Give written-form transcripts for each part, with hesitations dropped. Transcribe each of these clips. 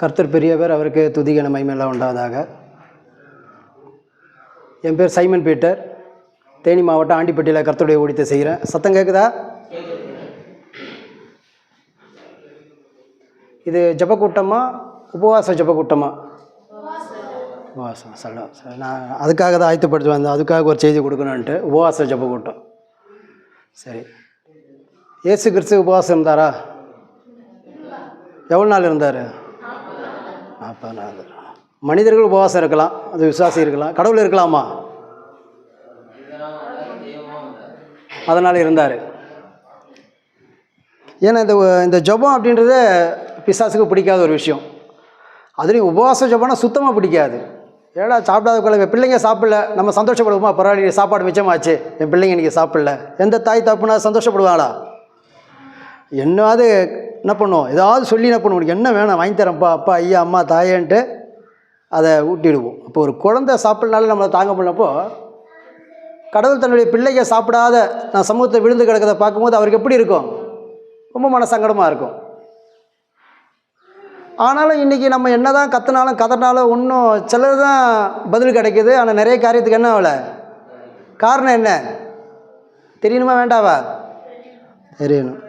கர்த்தர் பெரியவர், அவருக்கு துதிகன மகிமையெல்லாம் உண்டாவதாக. என் பேர் சைமன் பீட்டர், தேனி மாவட்டம் ஆண்டிப்பட்டியில் கர்த்தருடைய ஊழியத்தை செய்கிறேன். சத்தம் கேட்குதா? இது ஜபக்கூட்டமா உபவாச ஜபக்கூட்டமா? உபவாசம். சொல்ல நான் அதுக்காக தான் ஆயத்தப்படுத்தி வந்தேன், அதுக்காக ஒரு செய்தி கொடுக்கணுன்ட்டு. உபவாச ஜபக்கூட்டம். சரி, இயேசு கிறிஸ்து உபவாசம் இருந்தாரா? எவ்வளோ நாள் இருந்தார்? 40 நாள். மனிதர்கள் உபவாசம் இருக்கலாம், அது விசுவாசி இருக்கலாம். கடவுள் இருக்கலாமா? அதனால் இருந்தார். ஏன்னா இந்த ஜபம் அப்படின்றது பிசாசுக்கு பிடிக்காத ஒரு விஷயம். அதுலேயும் உபவாச ஜபம்னா சுத்தமாக பிடிக்காது. ஏடா சாப்பிடாத குழந்தை, பிள்ளைங்க சாப்பிடல, நம்ம சந்தோஷப்படுவோமா? பரவாயில்ல, சாப்பாடு மிச்சமாச்சு, என் பிள்ளைங்க இன்றைக்கி சாப்பிடல. எந்த தாய் தப்புனா சந்தோஷப்படுவாங்களா? என்னாவது என்ன பண்ணுவோம், ஏதாவது சொல்லி என்ன பண்ணுவோம், என்ன வேணும் வாங்கி தரேன்ப்பா, அப்பா ஐயா அம்மா தாயேன்ட்டு அதை ஊட்டிடுவோம். இப்போ ஒரு குழந்தை சாப்பிட்றனால நம்மளை தாங்க முடியலப்போ, கடவுள் தன்னுடைய பிள்ளைங்க சாப்பிடாத நான் சமூகத்தை விழுந்து கிடக்கிறத பார்க்கும்போது அவருக்கு எப்படி இருக்கும்? ரொம்ப மனசங்கடமாக இருக்கும். ஆனாலும் இன்றைக்கி நம்ம என்ன தான் கற்றுனாலும் கதறினாலும் இன்னும் சிலர் தான் பதில் கிடைக்கிது. ஆனால் நிறைய காரியத்துக்கு என்ன ஆகலை? காரணம் என்ன தெரியணுமா வேண்டாவா? தெரியணும்.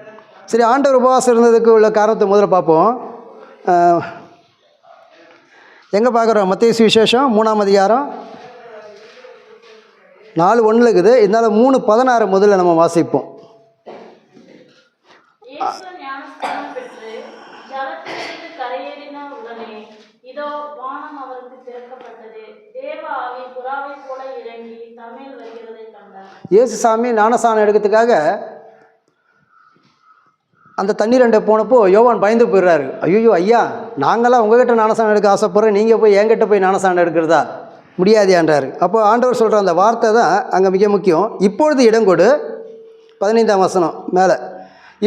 சரி, ஆண்டவர் உபவாசம் இருந்ததுக்கு உள்ள காரணத்தை முதல்ல பார்ப்போம். எங்கே பார்க்குறோம்? மத்தேயு சுவிசேஷம் 3ஆம் அதிகாரம் 4:1 இருக்குது. இதனால் 3:16 முதல்ல நம்ம வாசிப்போம். இயேசு சாமி ஞானஸ்நானம் எடுக்கிறதுக்காக அந்த தண்ணீர் அண்டை போனப்போ யோவான் பயந்து போயிடுறாரு. ஐயோ ஐயா, நாங்களாம் உங்ககிட்ட ஞானஸ்நானம் எடுக்க ஆசைப்படுறோம், நீங்கள் போய் என்கிட்ட போய் ஞானஸ்நானம் எடுக்கிறதா? முடியாதியான்றார். அப்போ ஆண்டவர் சொல்கிற அந்த வார்த்தை தான் அங்கே மிக முக்கியம். இப்பொழுது இடங்கொடு, 15ஆம் வசனம் மேலே,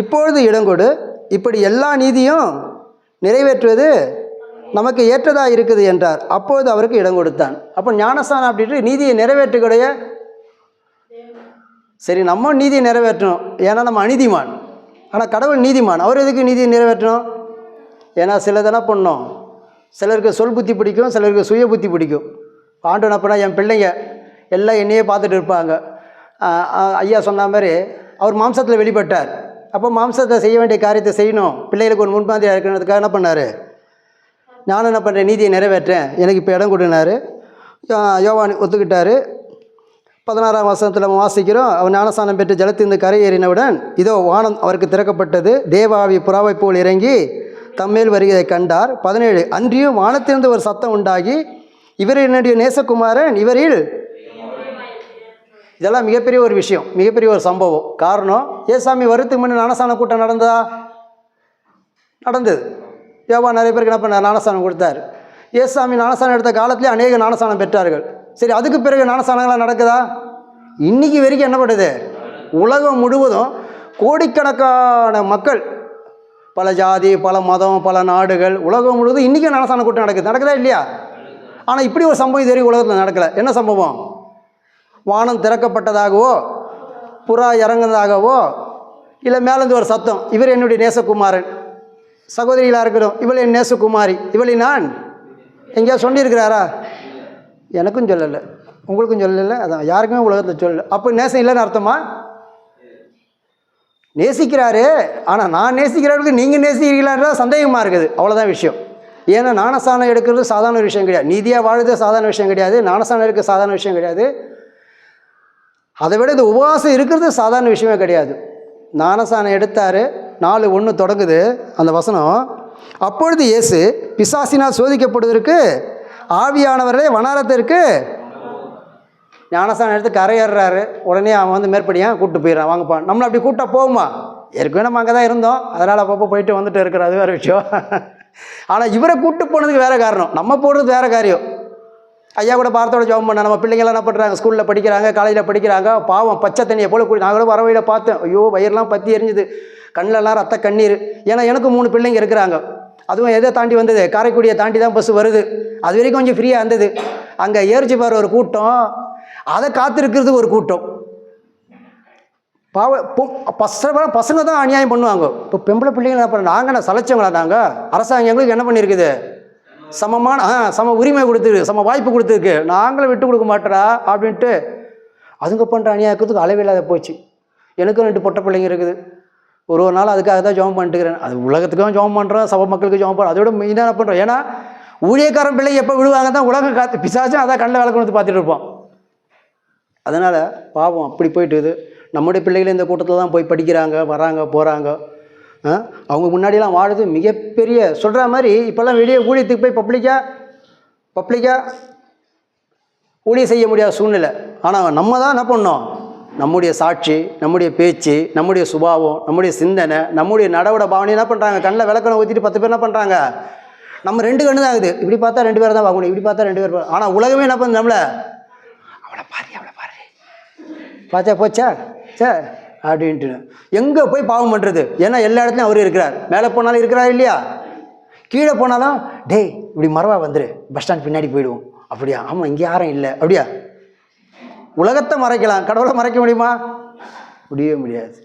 இப்பொழுது இடங்கொடு, இப்படி எல்லா நீதியும் நிறைவேற்றுவது நமக்கு ஏற்றதாக இருக்குது என்றார். அப்பொழுது அவருக்கு இடம் கொடுத்தான். அப்போ ஞானஸ்நானம் அப்படின்ட்டு நீதியை நிறைவேற்றுக்கூடிய, சரி நம்ம நீதியை நிறைவேற்றணும், ஏன்னா நம்ம அநீதிமான். ஆனால் கடவுள் நீதிமான். அவர் எதுக்கு நீதியை நிறைவேற்றணும்? ஏன்னா சிலதெல்லாம் பண்ணோம், சிலருக்கு சொல் புத்தி பிடிக்கும், சிலருக்கு சுய புத்தி பிடிக்கும். ஆண்டு என்ன பண்ணால், என் பிள்ளைங்க எல்லாம் என்னையே பார்த்துட்டு இருப்பாங்க. ஐயா சொன்ன மாதிரி அவர் மாம்சத்தில் வெளிப்பட்டார். அப்போ மாம்சத்தை செய்ய வேண்டிய காரியத்தை செய்யணும், பிள்ளைகளுக்கு ஒரு முன்மாதிரியாக இருக்கிறதுக்காக என்ன பண்ணார்? நானும் என்ன பண்ணுறேன், நீதியை நிறைவேற்றேன், எனக்கு இப்போ இடம் கொடுனாரு. யோவான் ஒத்துக்கிட்டார். 16ஆம் வசனத்தில் நம்ம வாசிக்கிறோம், அவர் ஞானஸ்நானம் பெற்று ஜலத்திலிருந்து கரையேறினவுடன் இதோ வானம் அவருக்கு திறக்கப்பட்டது, தேவாவி புறாவை போல் இறங்கி தம்மேல் வருகிறதை கண்டார். 17 அன்றியும் வானத்திலிருந்து ஒரு சத்தம் உண்டாகி, இவர் என்னுடைய நேசகுமாரன், இவரில். இதெல்லாம் மிகப்பெரிய ஒரு விஷயம், மிகப்பெரிய ஒரு சம்பவம். காரணம், ஏசாமி வருத்துக்கு முன்னே ஞானஸ்நான கூட்டம் நடந்தது. யோவான் நிறைய பேருக்கு என்ன பண்ணார்? ஞானஸ்நானம் கொடுத்தார். ஏசாமி ஞானஸ்நானம் எடுத்த காலத்திலே அநேக ஞானஸ்நானம் பெற்றார்கள். சரி, அதுக்கு பிறகு ஞானஸ்நானங்களாம் நடக்குதா? இன்றைக்கி வரைக்கும் என்ன பண்ணுது? உலகம் முழுவதும் கோடிக்கணக்கான மக்கள், பல ஜாதி, பல மதம், பல நாடுகள், உலகம் முழுவதும் இன்றைக்கும் ஞானஸ்நான கூட்டம் நடக்குதா இல்லையா? ஆனால் இப்படி ஒரு சம்பவம் இது வரைக்கும் உலகத்தில் நடக்கலை. என்ன சம்பவம்? வானம் திறக்கப்பட்டதாகவோ, புறா இறங்குனதாகவோ, இல்லை மேலேருந்து ஒரு சத்தம், இவர் என்னுடைய நேசகுமாரன், சகோதரிகளாக இருக்கணும், இவள் என் நேசகுமாரி, இவளை நான் எங்கேயா சொல்லியிருக்கிறாரா? எனக்கும் சொல்லலை, உங்களுக்கும் சொல்லலை, அதான் யாருக்குமே உலகத்தில் சொல்லலை. அப்போ நேசம் இல்லைன்னு அர்த்தமா? நேசிக்கிறாரு, ஆனால் நான் நேசிக்கிறவர்களுக்கு நீங்கள் நேசிக்கிறீங்களா சந்தேகமாக இருக்குது. அவ்வளோதான் விஷயம். ஏன்னா ஞானஸ்நானம் எடுக்கிறது சாதாரண விஷயம் கிடையாது, நீதியாக வாழுது சாதாரண விஷயம் கிடையாது, ஞானஸ்நானம் எடுக்க சாதாரண விஷயம் கிடையாது. அதை விட இது உபவாசம் இருக்கிறது சாதாரண விஷயமே கிடையாது. ஞானஸ்நானம் எடுத்தார். 4:1 தொடங்குது அந்த வசனம். அப்பொழுது இயேசு பிசாசினால் சோதிக்கப்படுவதற்கு ஆவியானவர்களே வனாரத்திற்கு ஞானஸ்நானம் எடுத்து கரையேறாரு. உடனே அவன் வந்து மேற்படியாக கூப்பிட்டு போயிடறான், வாங்கப்பா. நம்மளை அப்படி கூப்பிட்டா போகுமா? ஏற்கனவே நம்ம அங்கே தான் இருந்தோம், அதனால் அப்பப்போ போயிட்டு வந்துட்டு இருக்கிற, அது வேறு விஷயம். ஆனால் இவரை கூப்பிட்டு போனதுக்கு வேறு காரணம், நம்ம போடுறது வேறு காரியம். ஐயா கூட பார்த்தோட ஜெபம் பண்ண, நம்ம பிள்ளைங்கள்லாம் என்ன பண்ணுறாங்க, ஸ்கூலில் படிக்கிறாங்க, காலேஜில் படிக்கிறாங்க, பாவம் பச்சை தண்ணியை போல கூடி. நான் கூட வரவையில் பார்த்தேன், ஐயோ வயிறுலாம் பற்றி எரிஞ்சுது, கண்ணிலலாம் ரத்த கண்ணீர். ஏன்னா எனக்கு 3 பிள்ளைங்க இருக்கிறாங்க. அதுவும் எதை தாண்டி வந்தது? காரைக்குடியை தாண்டி தான் பஸ் வருது. அது வரைக்கும் கொஞ்சம் ஃப்ரீயாக இருந்தது. அங்கே ஏறிச்சு பாரு ஒரு கூட்டம், அதை காத்திருக்கிறது ஒரு கூட்டம். பசங்க தான் அநியாயம் பண்ணுவாங்க. இப்போ பெம்பளை பிள்ளைங்க என்ன பண்ண, நாங்கள் சலைச்சவங்களா? நாங்கள் அரசாங்கம் எங்களுக்கு என்ன பண்ணியிருக்குது? சமமான சம உரிமை கொடுத்துருக்கு, சம வாய்ப்பு கொடுத்துருக்கு, நாங்களும் விட்டு கொடுக்க மாட்டோடா அப்படின்ட்டு அதுங்க பண்ணுற அநியாயத்துக்கு அளவே இல்லாத போச்சு. எனக்கும் 2 பொட்டை பிள்ளைங்க இருக்குது. ஒரு நாள் அதுக்காக தான் ஜெபம் பண்ணிட்டுக்கிறேன். அது உலகத்துக்கும் ஜெபம் பண்ணுறோம், சபை மக்களுக்கு ஜெபம் பண்ணுறோம், அதோட மெயினாக பண்ணுறோம். ஏன்னா ஊழியக்காரன் பிள்ளைங்க எப்போ விழுவாங்க தான் உலகம் காத்து பிசாச்சும் அதான் கண்ணில் விளக்கு வந்து பார்த்துட்டு இருப்போம். அதனால் பாவம் அப்படி போயிட்டுது. நம்முடைய பிள்ளைகள் இந்த கூட்டத்தில் தான் போய் படிக்கிறாங்க, வராங்க, போகிறாங்க. அவங்க முன்னாடியெல்லாம் வாழுது மிகப்பெரிய சொல்கிற மாதிரி இப்போல்லாம் வெளியே ஊழியத்துக்கு போய் பப்ளிக்காக ஊழியம் செய்ய முடியாத சூழ்நிலை. ஆனால் நம்ம தான் என்ன பண்ணோம், நம்முடைய சாட்சி, நம்முடைய பேச்சு, நம்முடைய சுபாவம், நம்முடைய சிந்தனை, நம்முடைய நடவட பாவனை என்ன பண்ணுறாங்க, கண்ணில் விளக்கணை ஊற்றிட்டு 10 பேர் என்ன பண்ணுறாங்க, நம்ம 2 கண்ணு தான் ஆகுது. இப்படி பார்த்தா 2 பேர் தான் பார்க்கணும், இப்படி பார்த்தா 2 பேர். ஆனால் உலகமே என்ன பண்ணுது நம்மளை, அவளை பாரு பார்த்தா போச்சா சார் அப்படின்ட்டு எங்கே போய் பாவம் பண்ணுறது. ஏன்னா எல்லா இடத்துலையும் அவர் இருக்கிறார். மேலே போனாலும் இருக்கிறார் இல்லையா, கீழே போனாலும் டேய் இப்படி மரவா வந்துரு, பஸ் ஸ்டாண்ட் பின்னாடி போயிடுவோம். அப்படியா, ஆமாம் இங்கே யாரும் இல்லை. அப்படியா, உலகத்தை மறைக்கலாம், கடவுளை மறைக்க முடியுமா? முடியவே முடியாது.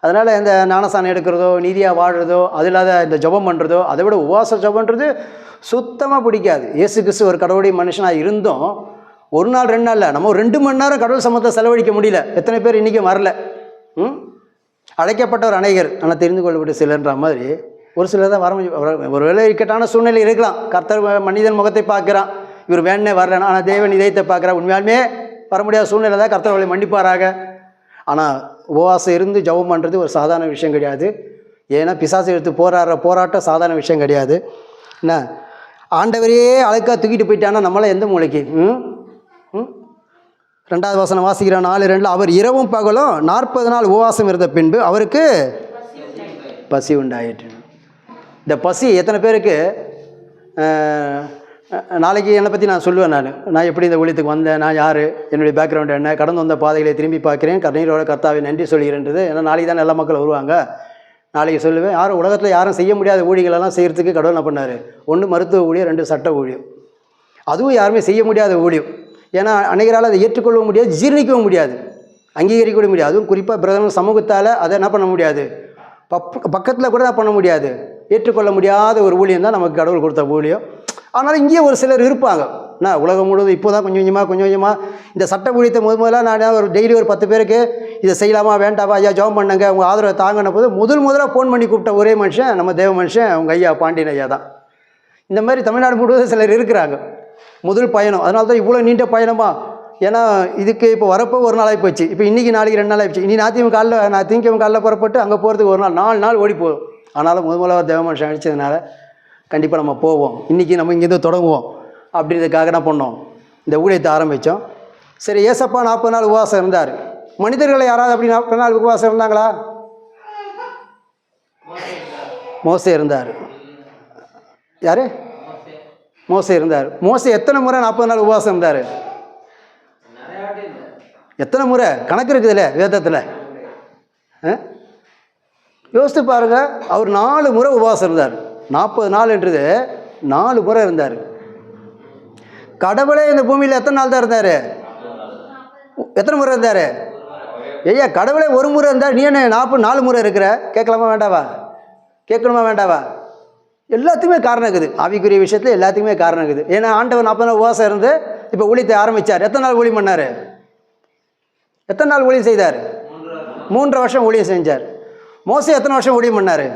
அதனால் இந்த ஞானசானம் எடுக்கிறதோ, நீதியாக வாழ்கிறதோ, அது இல்லாத இந்த ஜெபம் பண்ணுறதோ, அதை விட உபவாச ஜெபம்ன்றது சுத்தமாக பிடிக்காது. இயேசு கிறிஸ்து ஒரு கடவுளுடைய மனுஷனாக இருந்தும் 1 நாள் 2 நாளில் நம்ம 2 மணி நேரம் கடவுள் சமூகத்தை செலவழிக்க முடியல. எத்தனை பேர் இன்றைக்கும் வரல? அழைக்கப்பட்டவர் அநேகர், ஆனால் தெரிந்து கொள்ளப்பட்ட சிலர்ன்ற மாதிரி ஒரு சிலர் தான் வர முடியும். ஒரு வேளை இக்கட்டான சூழ்நிலை இருக்கலாம். கர்த்தர் மனிதன் முகத்தை பார்க்குறான், இவர் வேணே வரலன்னா, ஆனால் தேவன் இதயத்தை பார்க்குறான். உண்மையாலுமே வர முடியாத சூழ்நிலை தான், கர்த்தர் அவளை மன்னிப்பாராக. ஆனால் உபவாசம் இருந்து ஜெபம் பண்ணுறது ஒரு சாதாரண விஷயம் கிடையாது. ஏன்னா பிசாசு எடுத்து போராட்டம் சாதாரண விஷயம் கிடையாது. என்ன ஆண்டவரையே அழைக்கா தூக்கிட்டு போயிட்டான்னா நம்மளாம் எந்த மூளைக்கு? 2வது வசனம் வாசிக்கிற 4:2 அவர் இரவும் பகலும் 40 நாள் உபவாசம் இருந்த பின்பு அவருக்கு பசி உண்டாயிற்று. இந்த பசி எத்தனை பேருக்கு? நாளைக்கு என்னை பற்றி நான் சொல்லுவேன். நான் எப்படி இந்த ஊழியத்துக்கு வந்தேன், நான் யார், என்னுடைய பேக்ரவுண்ட் என்ன, கடந்து வந்த பாதைகளை திரும்பி பார்க்குறேன், கண்ணீரோட கர்த்தாவை நன்றி சொல்கிறேன்றது. ஏன்னா நாளைக்கு தான் எல்லா மக்கள் வருவாங்க. நாளைக்கு சொல்லுவேன், யாரும் உலகத்தில் யாரும் செய்ய முடியாத ஊழியங்களெல்லாம் செய்கிறதுக்கு கடவுள் என்ன பண்ணார்? 1 மருத்துவ ஊழியம், 2 சட்ட ஊழியம். அதுவும் யாருமே செய்ய முடியாத ஊழியம். ஏன்னா அநேகரால் அதை ஏற்றுக்கொள்ள முடியாது, ஜீர்ணிக்கவும் முடியாது, அங்கீகரிக்க முடியாது. அதுவும் குறிப்பாக பிரதமர் சமூகத்தால் அதை என்ன பண்ண முடியாது, பக்கத்தில் கூட பண்ண முடியாது. ஏற்றுக்கொள்ள முடியாத ஒரு ஊழியம் தான் நமக்கு கடவுள் கொடுத்த ஊழியம். ஆனாலும் இங்கேயே ஒரு சிலர் இருப்பாங்க. நான் உலகம் முழுவதும் இப்போ தான் கொஞ்சம் கொஞ்சமாக இந்த சட்ட ஊழியத்தை முதலாக நான் ஒரு டெய்லி ஒரு 10 பேருக்கு இதை செய்யலாமா வேண்டாமா, ஐயா ஜெபம் பண்ணுங்க, உங்கள் ஆதரவை தாங்கின போது முதலாக ஃபோன் பண்ணி கூப்பிட்ட ஒரே மனுஷன் நம்ம தேவ மனுஷன் அவங்க ஐயா பாண்டியன் ஐயா தான். இந்த மாதிரி தமிழ்நாடு முழுவதும் சிலர் இருக்கிறாங்க. முதல் பயணம், அதனால தான் இவ்வளோ நீண்ட பயணமா. ஏன்னா இதுக்கு இப்போ வரப்போ ஒரு நாள் ஆகி போச்சு. இப்போ இன்றைக்கி நாளைக்கு 2 நாள் ஆகிடுச்சு. இனி திங்கக்கிழமை காலைல புறப்பட்டு அங்கே போகிறதுக்கு ஒரு நாள் 4 நாள் ஓடி போகும். ஆனாலும் முதலாக தேவ மனுஷன் அடித்ததுனால கண்டிப்பாக நம்ம போவோம். இன்றைக்கி நம்ம இங்கேருந்து தொடங்குவோம் அப்படின்றதுக்காக என்ன பண்ணோம், இந்த ஊழியத்தை ஆரம்பித்தோம். சரி, ஏசப்பா 40 நாள் உபவாசம் இருந்தார். மனிதர்களை யாராவது அப்படி 40 நாள் உபவாசம் இருந்தாங்களா? மோசே இருந்தார். யார்? மோசே இருந்தார். மோசே எத்தனை முறை 40 நாள் உபவாசம் இருந்தார்? எத்தனை முறை கணக்கு இருக்குதுல்ல வேதத்தில்? யோசித்து பாருங்கள். அவர் 4 முறை உபவாசம் இருந்தார். 40 நாள்ன்றது 4 முறை இருந்தார். கடவுளே இந்த பூமியில் எத்தனை நாள் தான் இருந்தார்? எத்தனை முறை இருந்தார்? ஐயா, கடவுளே ஒரு முறை இருந்தார், நீ என்ன 4 முறை இருக்கிற? கேட்கலாமா வேண்டாவா? கேட்கணுமா வேண்டாவா? எல்லாத்துக்குமே காரணம் இருக்குது. ஆவிக்குரிய விஷயத்தில் எல்லாத்துக்குமே காரணம் இருக்குது. ஏன்னா ஆண்டவர் 40 நாள் உபவாசம் இருந்து இப்போ ஊழியத்தை ஆரம்பித்தார். எத்தனை நாள் ஊழியம் பண்ணார்? எத்தனை நாள் ஊழியம் செய்தார்? 3 வருஷம் ஊழியம் செஞ்சார். மோசே எத்தனை வருஷம் ஊழியம் பண்ணார்?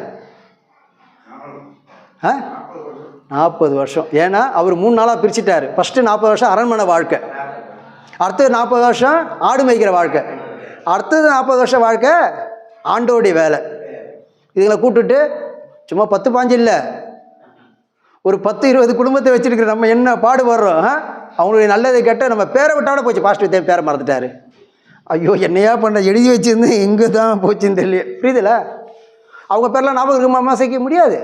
40 வருஷம். ஏன்னா அவர் 3 நாளாக பிரிச்சுட்டார். ஃபஸ்ட்டு 40 வருஷம் அரண்மனை வாழ்க்கை, அடுத்தது 40 வருஷம் ஆடு மேய்க்கிற வாழ்க்கை, அடுத்தது 40 வருஷம் வாழ்க்கை ஆண்டோடைய வேலை. இதுங்களை கூப்பிட்டுட்டு சும்மா 10-15 இல்லை, ஒரு 10-20 குடும்பத்தை வச்சுருக்கிற நம்ம என்ன பாடுபடுறோம். அவங்களுடைய நல்லதை கேட்ட நம்ம பேரை விட்டாவோட போச்சு. பாஸ்டர் பேரை மறந்துட்டார். ஐயோ என்னையா பண்ண, எழுதி வச்சுருந்து எங்கே தான் போச்சுன்னு தெரியல. புரியுதுல? அவங்க பேரெலாம் ஞாபகம் இருக்குமா? செய்ய முடியாது.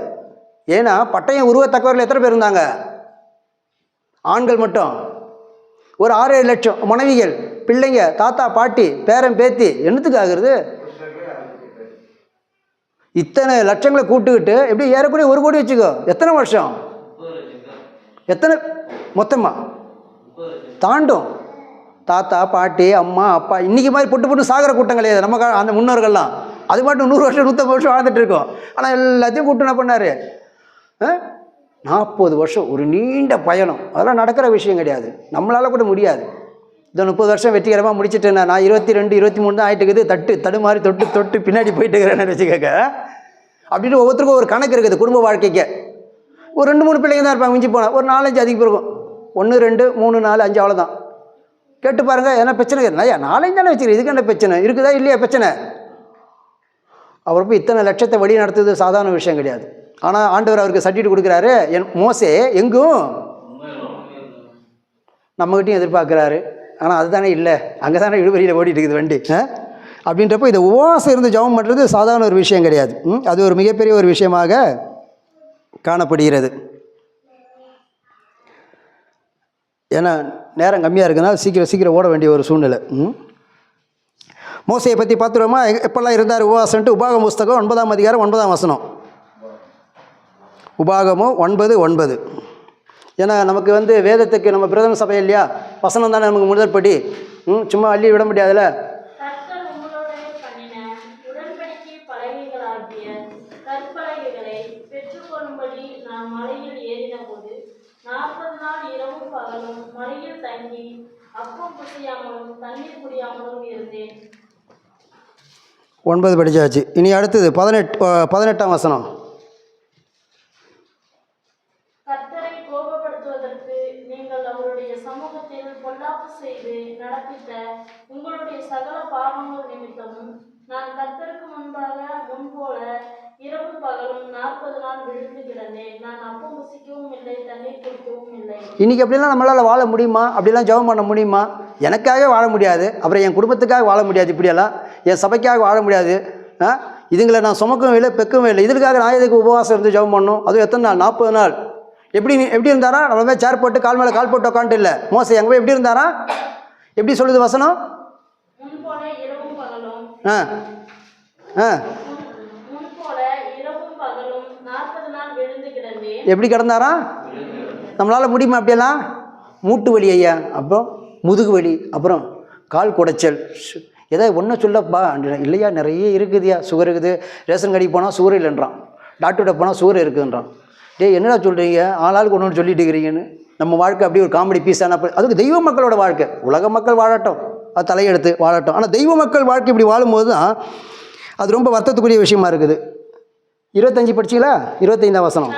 ஏன்னா பட்டயம் உருவத்தக்கவர்கள் எத்தனை பேர் இருந்தாங்க? ஆண்கள் மட்டும் ஒரு 6-7 லட்சம். மனைவிகள், பிள்ளைங்க, தாத்தா பாட்டி, பேரன் பேத்தி, என்னத்துக்கு ஆகுறது? இத்தனை லட்சங்களை கூட்டுக்கிட்டு எப்படி ஏறக்கூடிய 1 கோடி வச்சுக்கோ. எத்தனை வருஷம்? எத்தனை மொத்தமாக தாண்டும்? தாத்தா பாட்டி அம்மா அப்பா இன்றைக்கி மாதிரி பொட்டு சாகர கூட்டம் கிடையாது நம்ம அந்த முன்னோர்கள்லாம். அது மட்டும் 100 வருஷம் 150 வருஷம் வாழ்ந்துட்டு இருக்கோம். ஆனால் எல்லாத்தையும் கூட்டு என்ன பண்ணார்? 40 வருஷம் ஒரு நீண்ட பயணம். அதெல்லாம் நடக்கிற விஷயம் கிடையாது, நம்மளால் கூட முடியாது. இந்த 30 வருஷம் வெற்றிகரமாக முடிச்சுட்டேன். நான் 22 23 தான் ஆகிட்டுக்குது, தடுமாறி தொட்டு பின்னாடி போயிட்டு இருக்கிறேன்னு வச்சுக்கோங்க. அப்படின்னு ஒவ்வொருத்தருக்கும் ஒரு கணக்கு இருக்குது குடும்ப வாழ்க்கைக்கு. ஒரு 2 3 பிள்ளைங்க தான் இருப்பாங்க, மிஞ்சி போனால் ஒரு 4 5 அதிகம் இருக்கும். 1 2 3 4 5 அவ்வளோதான். கேட்டு பாருங்கள், என்ன பிரச்சனை இருக்குது? ஐயா 4 5 தானே வச்சுக்கிறேன், இதுக்கு என்ன பிரச்சனை இருக்குதா இல்லையா பிரச்சனை? அவர் போய் இத்தனை லட்சத்தை வழி நடத்துறது சாதாரண விஷயம் கிடையாது. ஆனால் ஆண்டவர் அவருக்கு சர்டிஃபிகேட் கொடுக்குறாரு. மோசே எங்கும் நம்மகிட்டையும் எதிர்பார்க்குறாரு. ஆனால் அதுதானே இல்லை, அங்கே தானே இழுவரியில் ஓடிட்டு இருக்குது வண்டி. அப்படின்றப்போ இந்த உபவாசம் இருந்து ஜெபம் பண்ணுறது சாதாரண ஒரு விஷயம் கிடையாது. அது ஒரு மிகப்பெரிய ஒரு விஷயமாக காணப்படுகிறது. ஏன்னா நேரம் கம்மியாக இருக்குதுனால சீக்கிரம் ஓட வேண்டிய ஒரு சூழ்நிலை. மோசையை பற்றி பார்த்துருவோமா? எப்பெல்லாம் இருந்தார் உபவாசம்ட்டு? உபாகம புஸ்தகம் 9ஆம் அதிகாரம் 9ஆம் வசனம். உபாகமம் 9:9. ஏன்னா நமக்கு வேதத்துக்கு நம்ம பிரதம சபை இல்லையா, வசனம் தானே நமக்கு முதற்படி. சும்மா அள்ளி விட முடியாதுல்ல. ஒன்பது படிச்சாச்சு. இனி அடுத்தது 18ஆம் வசனம். நான் கர்த்தருக்கு முன்பாக முன்போல இரவும் பகலும் 40 நாள் விழுந்து கிடந்தேன். நான் அப்பம் புசிக்கவும் இல்லை, தண்ணீர் குடிக்கவும் இல்லை. இன்னைக்கு அப்படிலாம் நம்மளால் வாழ முடியுமா? அப்படிலாம் ஜெபம் பண்ண முடியுமா? எனக்காக வாழ முடியாது, அப்புறம் என் குடும்பத்துக்காக வாழ முடியாது, இப்படியெல்லாம் என் சபைக்காக வாழ முடியாது. இதுங்களை நான் சுமக்கவும் இல்லை, பெக்கவும் இல்லை. இதற்காக நான் எதுக்கு உபவாசம் இருந்து ஜெபம் பண்ணணும்? அதுவும் எத்தனை நாள்? 40 நாள். எப்படி இருந்தாரா? நம்ம மேலே சேர் போட்டு கால் மேலே கால் போட்டு உட்காந்துட்டு இல்லை. மோசை எங்கே போய் எப்படி இருந்தாரா? எப்படி சொல்லுது வசனம்? எப்படி கிடந்தாரா? நம்மளால் முடியுமா அப்படியெல்லாம்? மூட்டு வலி ஐயா, அப்புறம் முதுகு வலி, அப்புறம் கால் குடைச்சல். ஏதாவது ஒன்று சொல்லப்பா இல்லையா, நிறைய இருக்குதுயா. சுகர் இருக்குது, ரேஷன் கடைக்கு போனால் சுகர் இல்லைன்றான், டாக்டர்கிட்ட போனால் சுகர் இருக்குன்றான். என்னடா சொல்கிறீங்க, ஆளாளுக்கு ஒன்று சொல்லிட்டு இருக்கிறீங்கன்னு. நம்ம வாழ்க்கை அப்படி ஒரு காமெடி பீஸான, அதுக்கு தெய்வ மக்களோட வாழ்க்கை. உலக மக்கள் வாழட்டும், அது தலையெடுத்து வாழட்டும். ஆனால் தெய்வ மக்கள் வாழ்க்கை இப்படி வாழும்போது தான் அது ரொம்ப வருத்தத்துக்குரிய விஷயமா இருக்குது. 25 படிச்சிங்களா? 25ஆம் வசனம்.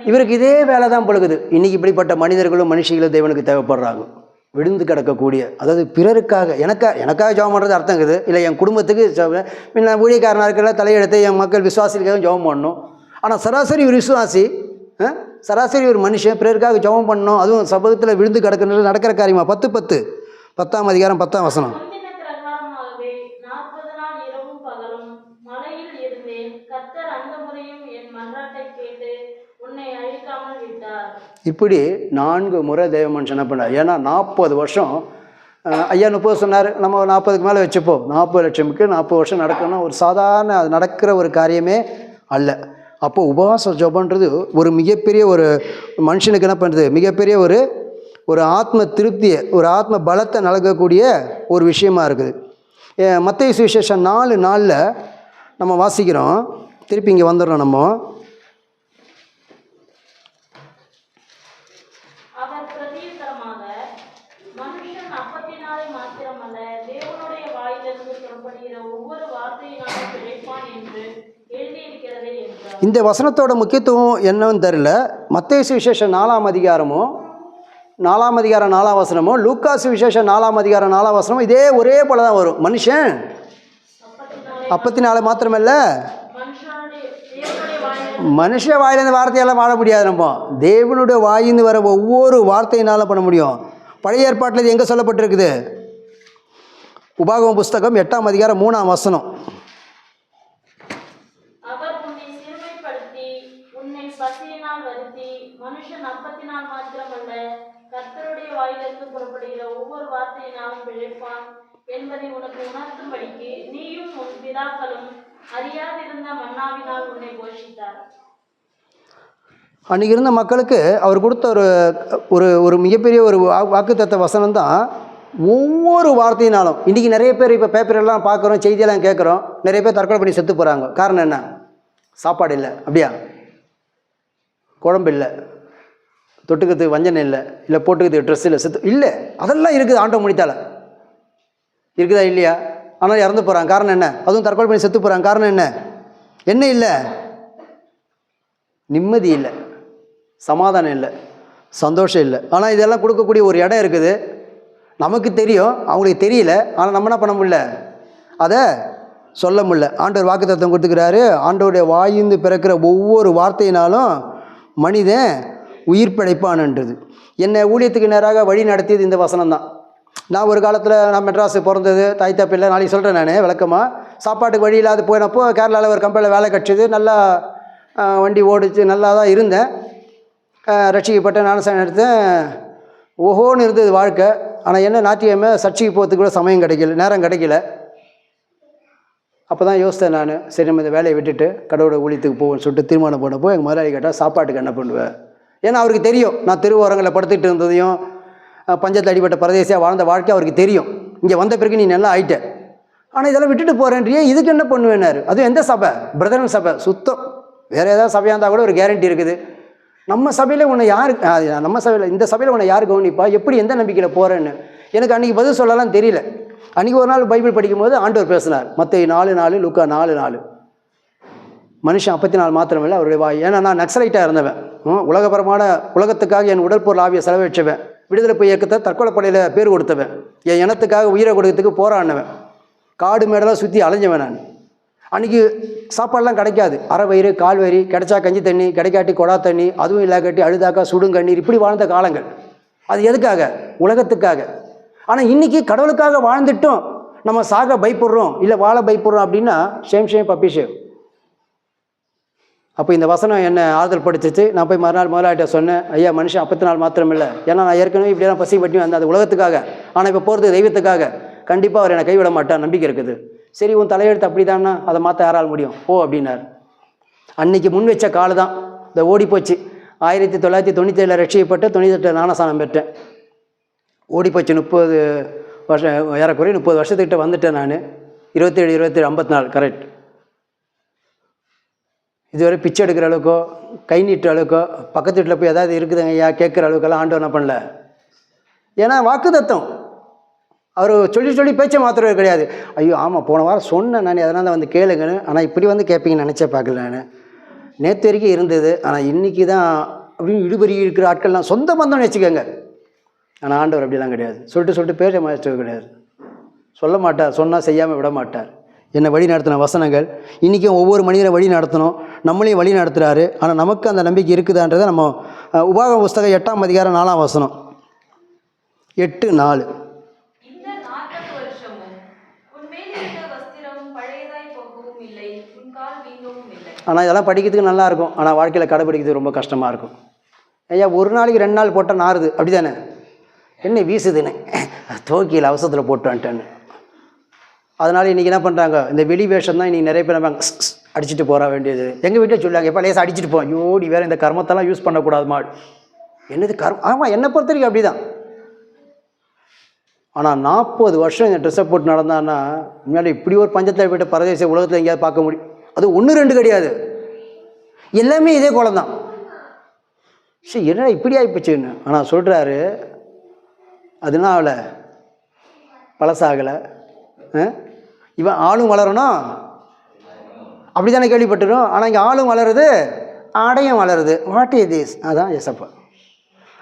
இவருக்கு இதே வேலை தான் பொழுது. இன்னைக்கு இப்படிப்பட்ட மனிதர்களும் மனுஷிகளும் தேவனுக்கு தேவைப்படுறாங்க. விழுந்து கிடக்கக்கூடிய, அதாவது பிறருக்காக, எனக்காக ஜெபம் பண்ணுறது அர்த்தம் இருக்குது இல்லை, என் குடும்பத்துக்கு நான் ஊழியக்காரனாக இருக்கிற தலையெடுத்து என் மக்கள் விசுவாசிகளுக்காக ஜெபம் பண்ணணும். ஆனால் சராசரி ஒரு விசுவாசி, சராசரி ஒரு மனுஷன் பிறருக்காக ஜெபம் பண்ணணும், அதுவும் சபகத்தில் விழுந்து கிடக்குறது நடக்கிற காரியமா? 10:10 10ஆம் அதிகாரம் 10ஆம் வசனம். இப்படி 4 முறை தேவ மனுஷன் என்ன பண்ணார்? ஏன்னா 40 வருஷம். ஐயா 30 சொன்னார், நம்ம 40க்கு மேலே வச்சுப்போம். 40 லட்சமுக்கு 40 வருஷம் நடக்கணும், ஒரு சாதாரண அது நடக்கிற ஒரு காரியமே அல்ல. அப்போது உபவாச ஜெபம்ன்றது ஒரு மிகப்பெரிய ஒரு மனுஷனுக்கு என்ன பண்ணுறது, மிகப்பெரிய ஒரு ஆத்ம திருப்தியை, ஒரு ஆத்ம பலத்தை நல்கக்கூடிய ஒரு விஷயமா இருக்குது. மத்தேயு சுவிசேஷம் 4:4 நம்ம வாசிக்கிறோம். திருப்பி இங்கே வந்துடுறோம் நம்ம. இந்த வசனத்தோட முக்கியத்துவம் என்னன்னு தெரியல. மத்தேயு சுவிசேஷம் 4ஆம் அதிகாரமும் 4ஆம் அதிகாரம் 4ஆம் வசனமும், லூக்கா சுவிசேஷம் 4ஆம் அதிகாரம் 4ஆம் வசனமும் இதே ஒரே போல தான் வரும். மனுஷன் 54 மாத்திரமல்ல, மனுஷ வாயிலிருந்து வார்த்தையெல்லாம் வாழ முடியாது. நம்ம தேவனுடைய வாயின்னு வர ஒவ்வொரு வார்த்தையினாலும் பண்ண முடியும். பழைய ஏற்பாட்டில் இது எங்கே சொல்லப்பட்டிருக்குது? உபாகம புஸ்தகம் 8ஆம் அதிகாரம் 3ஆம் வசனம். என்பதை உனக்கு உணர்த்தும்படிக்கு நீயும் உன் பிதாக்களும் அறியாதிருந்த மன்னாவினால் உன்னை போஷித்தார். அன்றைக்கி இருந்த மக்களுக்கு அவர் கொடுத்த ஒரு மிகப்பெரிய ஒரு வாக்குத்தத்த வசனம் தான் ஒவ்வொரு வார்த்தையினாலும் இன்றைக்கி நிறைய பேர் இப்போ பேப்பரெல்லாம் பார்க்குறோம், செய்தியெல்லாம் கேட்குறோம், நிறைய பேர் தற்கொலை பண்ணி செத்து போகிறாங்க. காரணம் என்ன? சாப்பாடு இல்லை, அப்படியா? குழம்பு இல்லை, தொட்டுக்கிறதுக்கு வஞ்சனை இல்லை, இல்லை போட்டுக்கிறதுக்கு ட்ரெஸ் இல்லை, செத்து இல்லை, அதெல்லாம் இருக்குது. ஆண்டவ முடித்தால இருக்குதா இல்லையா? ஆனால் இறந்து போகிறாங்க. காரணம் என்ன? அதுவும் தற்கொலை பண்ணி செத்து போகிறாங்க. காரணம் என்ன? என்ன இல்லை? நிம்மதி இல்லை, சமாதானம் இல்லை, சந்தோஷம் இல்லை. ஆனால் இதெல்லாம் கொடுக்கக்கூடிய ஒரு இடம் இருக்குது. நமக்கு தெரியும், அவங்களுக்கு தெரியல. ஆனால் நம்ம என்ன பண்ண முடியல? அதை சொல்ல முடியல. ஆண்டவர் வாக்குத்தத்தம் கொடுத்துக்கிறாரு. ஆண்டவருடைய வாயிந்து பிறக்கிற ஒவ்வொரு வார்த்தையினாலும் மனிதன் உயிர் பிழைப்பான்ன்றது. என்னை ஊழியத்துக்கு நேராக வழி நடத்தியது இந்த வசனம் தான். நான் ஒரு காலத்தில் நான் மெட்ராஸு பிறந்தது, தாய் தப்பில்லை, நாளைக்கு சொல்கிறேன் நான் விளக்கமாக. சாப்பாட்டுக்கு வழி இல்லாத போயினப்போ கேரளாவில் ஒரு கம்பெனியில் வேலை கிடச்சிது. நல்லா வண்டி ஓடிச்சு, நல்லா தான் இருந்தேன். ரட்சிக்கப்பட்ட ஞானஸ்நானம் எடுத்தேன். ஓஹோன்னு இருந்தது வாழ்க்கை. ஆனால் என்ன, ஞாயிற்றுக்கிழமை சர்ச்சைக்கு போகிறதுக்கு கூட சமயம் கிடைக்கல, நேரம் கிடைக்கல. அப்போ தான் யோசித்தேன் நான், சரி நம்ம இந்த வேலையை விட்டுட்டு கடவுளோட ஊழியத்துக்கு போவோம்னு சொல்லிட்டு தீர்மானம் பண்ணப்போ எங்கள் முதலாளி கேட்டால் சாப்பாட்டுக்கு என்ன பண்ணுவேன். ஏன்னா அவருக்கு தெரியும் நான் திருவோரங்களில் படுத்துக்கிட்டு இருந்ததையும் பஞ்சத்தில் அடிப்பட்ட பரதேசியாக வாழ்ந்த வாழ்க்கை அவருக்கு தெரியும். இங்கே வந்த பிறகு நீ நல்லா ஆயிட்ட, ஆனால் இதெல்லாம் விட்டுட்டு போகிறேன்றியே, இதுக்கு என்ன பண்ணுவேன்னாரு. அதுவும் எந்த சபை? பிரதரன் சபை. சுத்தம். வேறு ஏதாவது சபையாக இருந்தால் கூட ஒரு கேரண்டி இருக்குது. நம்ம சபையில் உன்னை யார், நம்ம சபையில், இந்த சபையில் உன்னை யார் கவனிப்பா, எப்படி எந்த நம்பிக்கையில் போகிறேன்னு எனக்கு அன்றைக்கி பதில் சொல்லலாம் தெரியல. அன்றைக்கி ஒரு நாள் பைபிள் படிக்கும்போது ஆண்டவர் பேசினார். மத்தேயு 4:4, லூக்கா 4:4. மனுஷன் 54 மாத்திரமில்லை அவருடைய வாய். ஏன்னா நான் நக்சலைட்டாக இருந்தவன், உலகபரமான உலகத்துக்காக என் உடற்பொருள் ஆவியை செலவழிச்சவன், விடுதலை போய் இயக்கத்தை தற்கொலை படையில் பேர் கொடுத்தவன், என் இனத்துக்காக உயிரை கொடுக்கறதுக்கு போராடினவன், காடு மேடெல்லாம் சுற்றி அலைஞ்சவன் நான். அன்றைக்கி சாப்பாடெலாம் கிடைக்காது. அரை வயிறு கால் வயிறு, கிடைச்சா கஞ்சி தண்ணி, கிடைக்காட்டி கொடா தண்ணி, அதுவும் இல்லாக்காட்டி அழுதாக்கா சுடுங்கண்ணீர், இப்படி வாழ்ந்த காலங்கள். அது எதுக்காக? உலகத்துக்காக. ஆனால் இன்றைக்கி கடவுளுக்காக வாழ்ந்துட்டும் நம்ம சாக பயப்படுறோம், இல்லை வாழ பயப்படுறோம் அப்படின்னா ஷேம் பப்பி ஷேம். அப்போ இந்த வசனம் என்னை ஆறுதல் படுத்துச்சு. நான் போய் மறுநாள் முதலாளிட்ட சொன்னேன், ஐயா மனுஷன் 54 மாத்திரம் இல்லை, ஏன்னா நான் ஏற்கனவே இப்படியெல்லாம் பசி பட்டி வந்தேன் அது உலகத்துக்காக, ஆனால் இப்போ போகிறது தெய்வத்துக்காக. கண்டிப்பாக அவர் என்னை கைவிட மாட்டார், நம்பிக்கை இருக்குது. சரி உன் தலையெழுத்து அப்படி தானா, அதை மாற்ற யாரால் முடியும் ஓ அப்படின்னார். அன்றைக்கி முன் வச்ச கால் தான் இந்த ஓடி போச்சு. 1997 ரட்சிக்கப்பட்டு 98 ஞானஸ்நானம் பெற்றேன். ஓடி போச்சு 30 வருஷம், ஏறக்குறைய 30 வருஷத்துக்கிட்ட வந்துட்டேன் நான். 27 54 கரெக்ட். இதுவரை பிச்சை எடுக்கிற அளவுக்கோ கை நீட்டுற அளவுக்கோ பக்கத்து வீட்டில் போய் ஏதாவது இருக்குதுங்க ஐயா கேட்குற அளவுக்கெல்லாம் ஆண்டவர் என்ன பண்ணல. ஏன்னா வாக்குத்தத்தம் அவர் சொல்லி பேச்சை மாத்திரம் கிடையாது. ஐயோ ஆமாம் போன வாரம் சொன்னேன் நான், அதனால் தான் வந்து கேளுங்கன்னு. ஆனால் இப்படி வந்து கேட்பீங்கன்னு நினச்சே பார்க்கல நான். நேற்று வரைக்கும் இருந்தது, ஆனால் இன்றைக்கி தான் அப்படின்னு இடுபறி இருக்கிற ஆட்கள்லாம் சொந்த பந்தம்னு வச்சுக்கோங்க. ஆனால் ஆண்டவர் அப்படிலாம் கிடையாது. சொல்லிட்டு பேச்சை மாற்றது கிடையாது. சொல்ல மாட்டார், சொன்னால் செய்யாமல் விட மாட்டார். என்னை வழி நடத்தின வசனங்கள் இன்றைக்கும் ஒவ்வொரு மனிதனை வழி நடத்தணும், நம்மளையும் வழி நடத்துகிறாரு. ஆனால் நமக்கு அந்த நம்பிக்கை இருக்குதான்றதை நம்ம உபாகம புஸ்தகம் 8ஆம் அதிகாரம் 4ஆம் வசனம் 8:4. ஆனால் இதெல்லாம் படிக்கிறதுக்கு நல்லாயிருக்கும், ஆனால் வாழ்க்கையில் கடைப்பிடிக்கிறது ரொம்ப கஷ்டமாக இருக்கும். ஐயா ஒரு நாளைக்கு 2 நாள் போட்டால் நாறுது, அப்படி தானே? என்ன வீசுதுன்னு தோக்கியில் அவசரத்தில் போட்டு வந்துட்டேன்னு. அதனால் இன்றைக்கி என்ன பண்ணுறாங்க, இந்த வெளி வேஷம் தான் இன்றைக்கி நிறைய பேர் நம்ம அடிச்சுட்டு போகிற வேண்டியது. எங்கள் வீட்டில் சொல்லுவாங்க, எப்போ லேசாக அடிச்சுட்டு போவோம், யோடி வேறு இந்த கர்மத்தெல்லாம் யூஸ் பண்ணக்கூடாது மாடு. என்னது ஆமாம், என்னை பொறுத்த வரைக்கும் அப்படி தான். ஆனால் 40 வருஷம் இந்த ட்ரெஸ்ஸை போட்டு நடந்தான்னா உண்மையாலே இப்படி ஒரு பஞ்சத்தில் போய்ட்டு பரதேச உலகத்தில் எங்கேயாவது பார்க்க முடியும்? அது 1 2 கிடையாது, எல்லாமே இதே குளம் தான். சரி என்னடா இப்படி ஆகிப்போச்சுன்னு. ஆனால் சொல்கிறாரு அதுனா அவளை பழசாகலை, இவன் ஆளும் வளரணும் அப்படி தானே கேள்விப்பட்டுரும். ஆனால் இங்கே ஆளும் வளருது ஆடையும் வளருது. What is this? அதான் ஏசப்பா.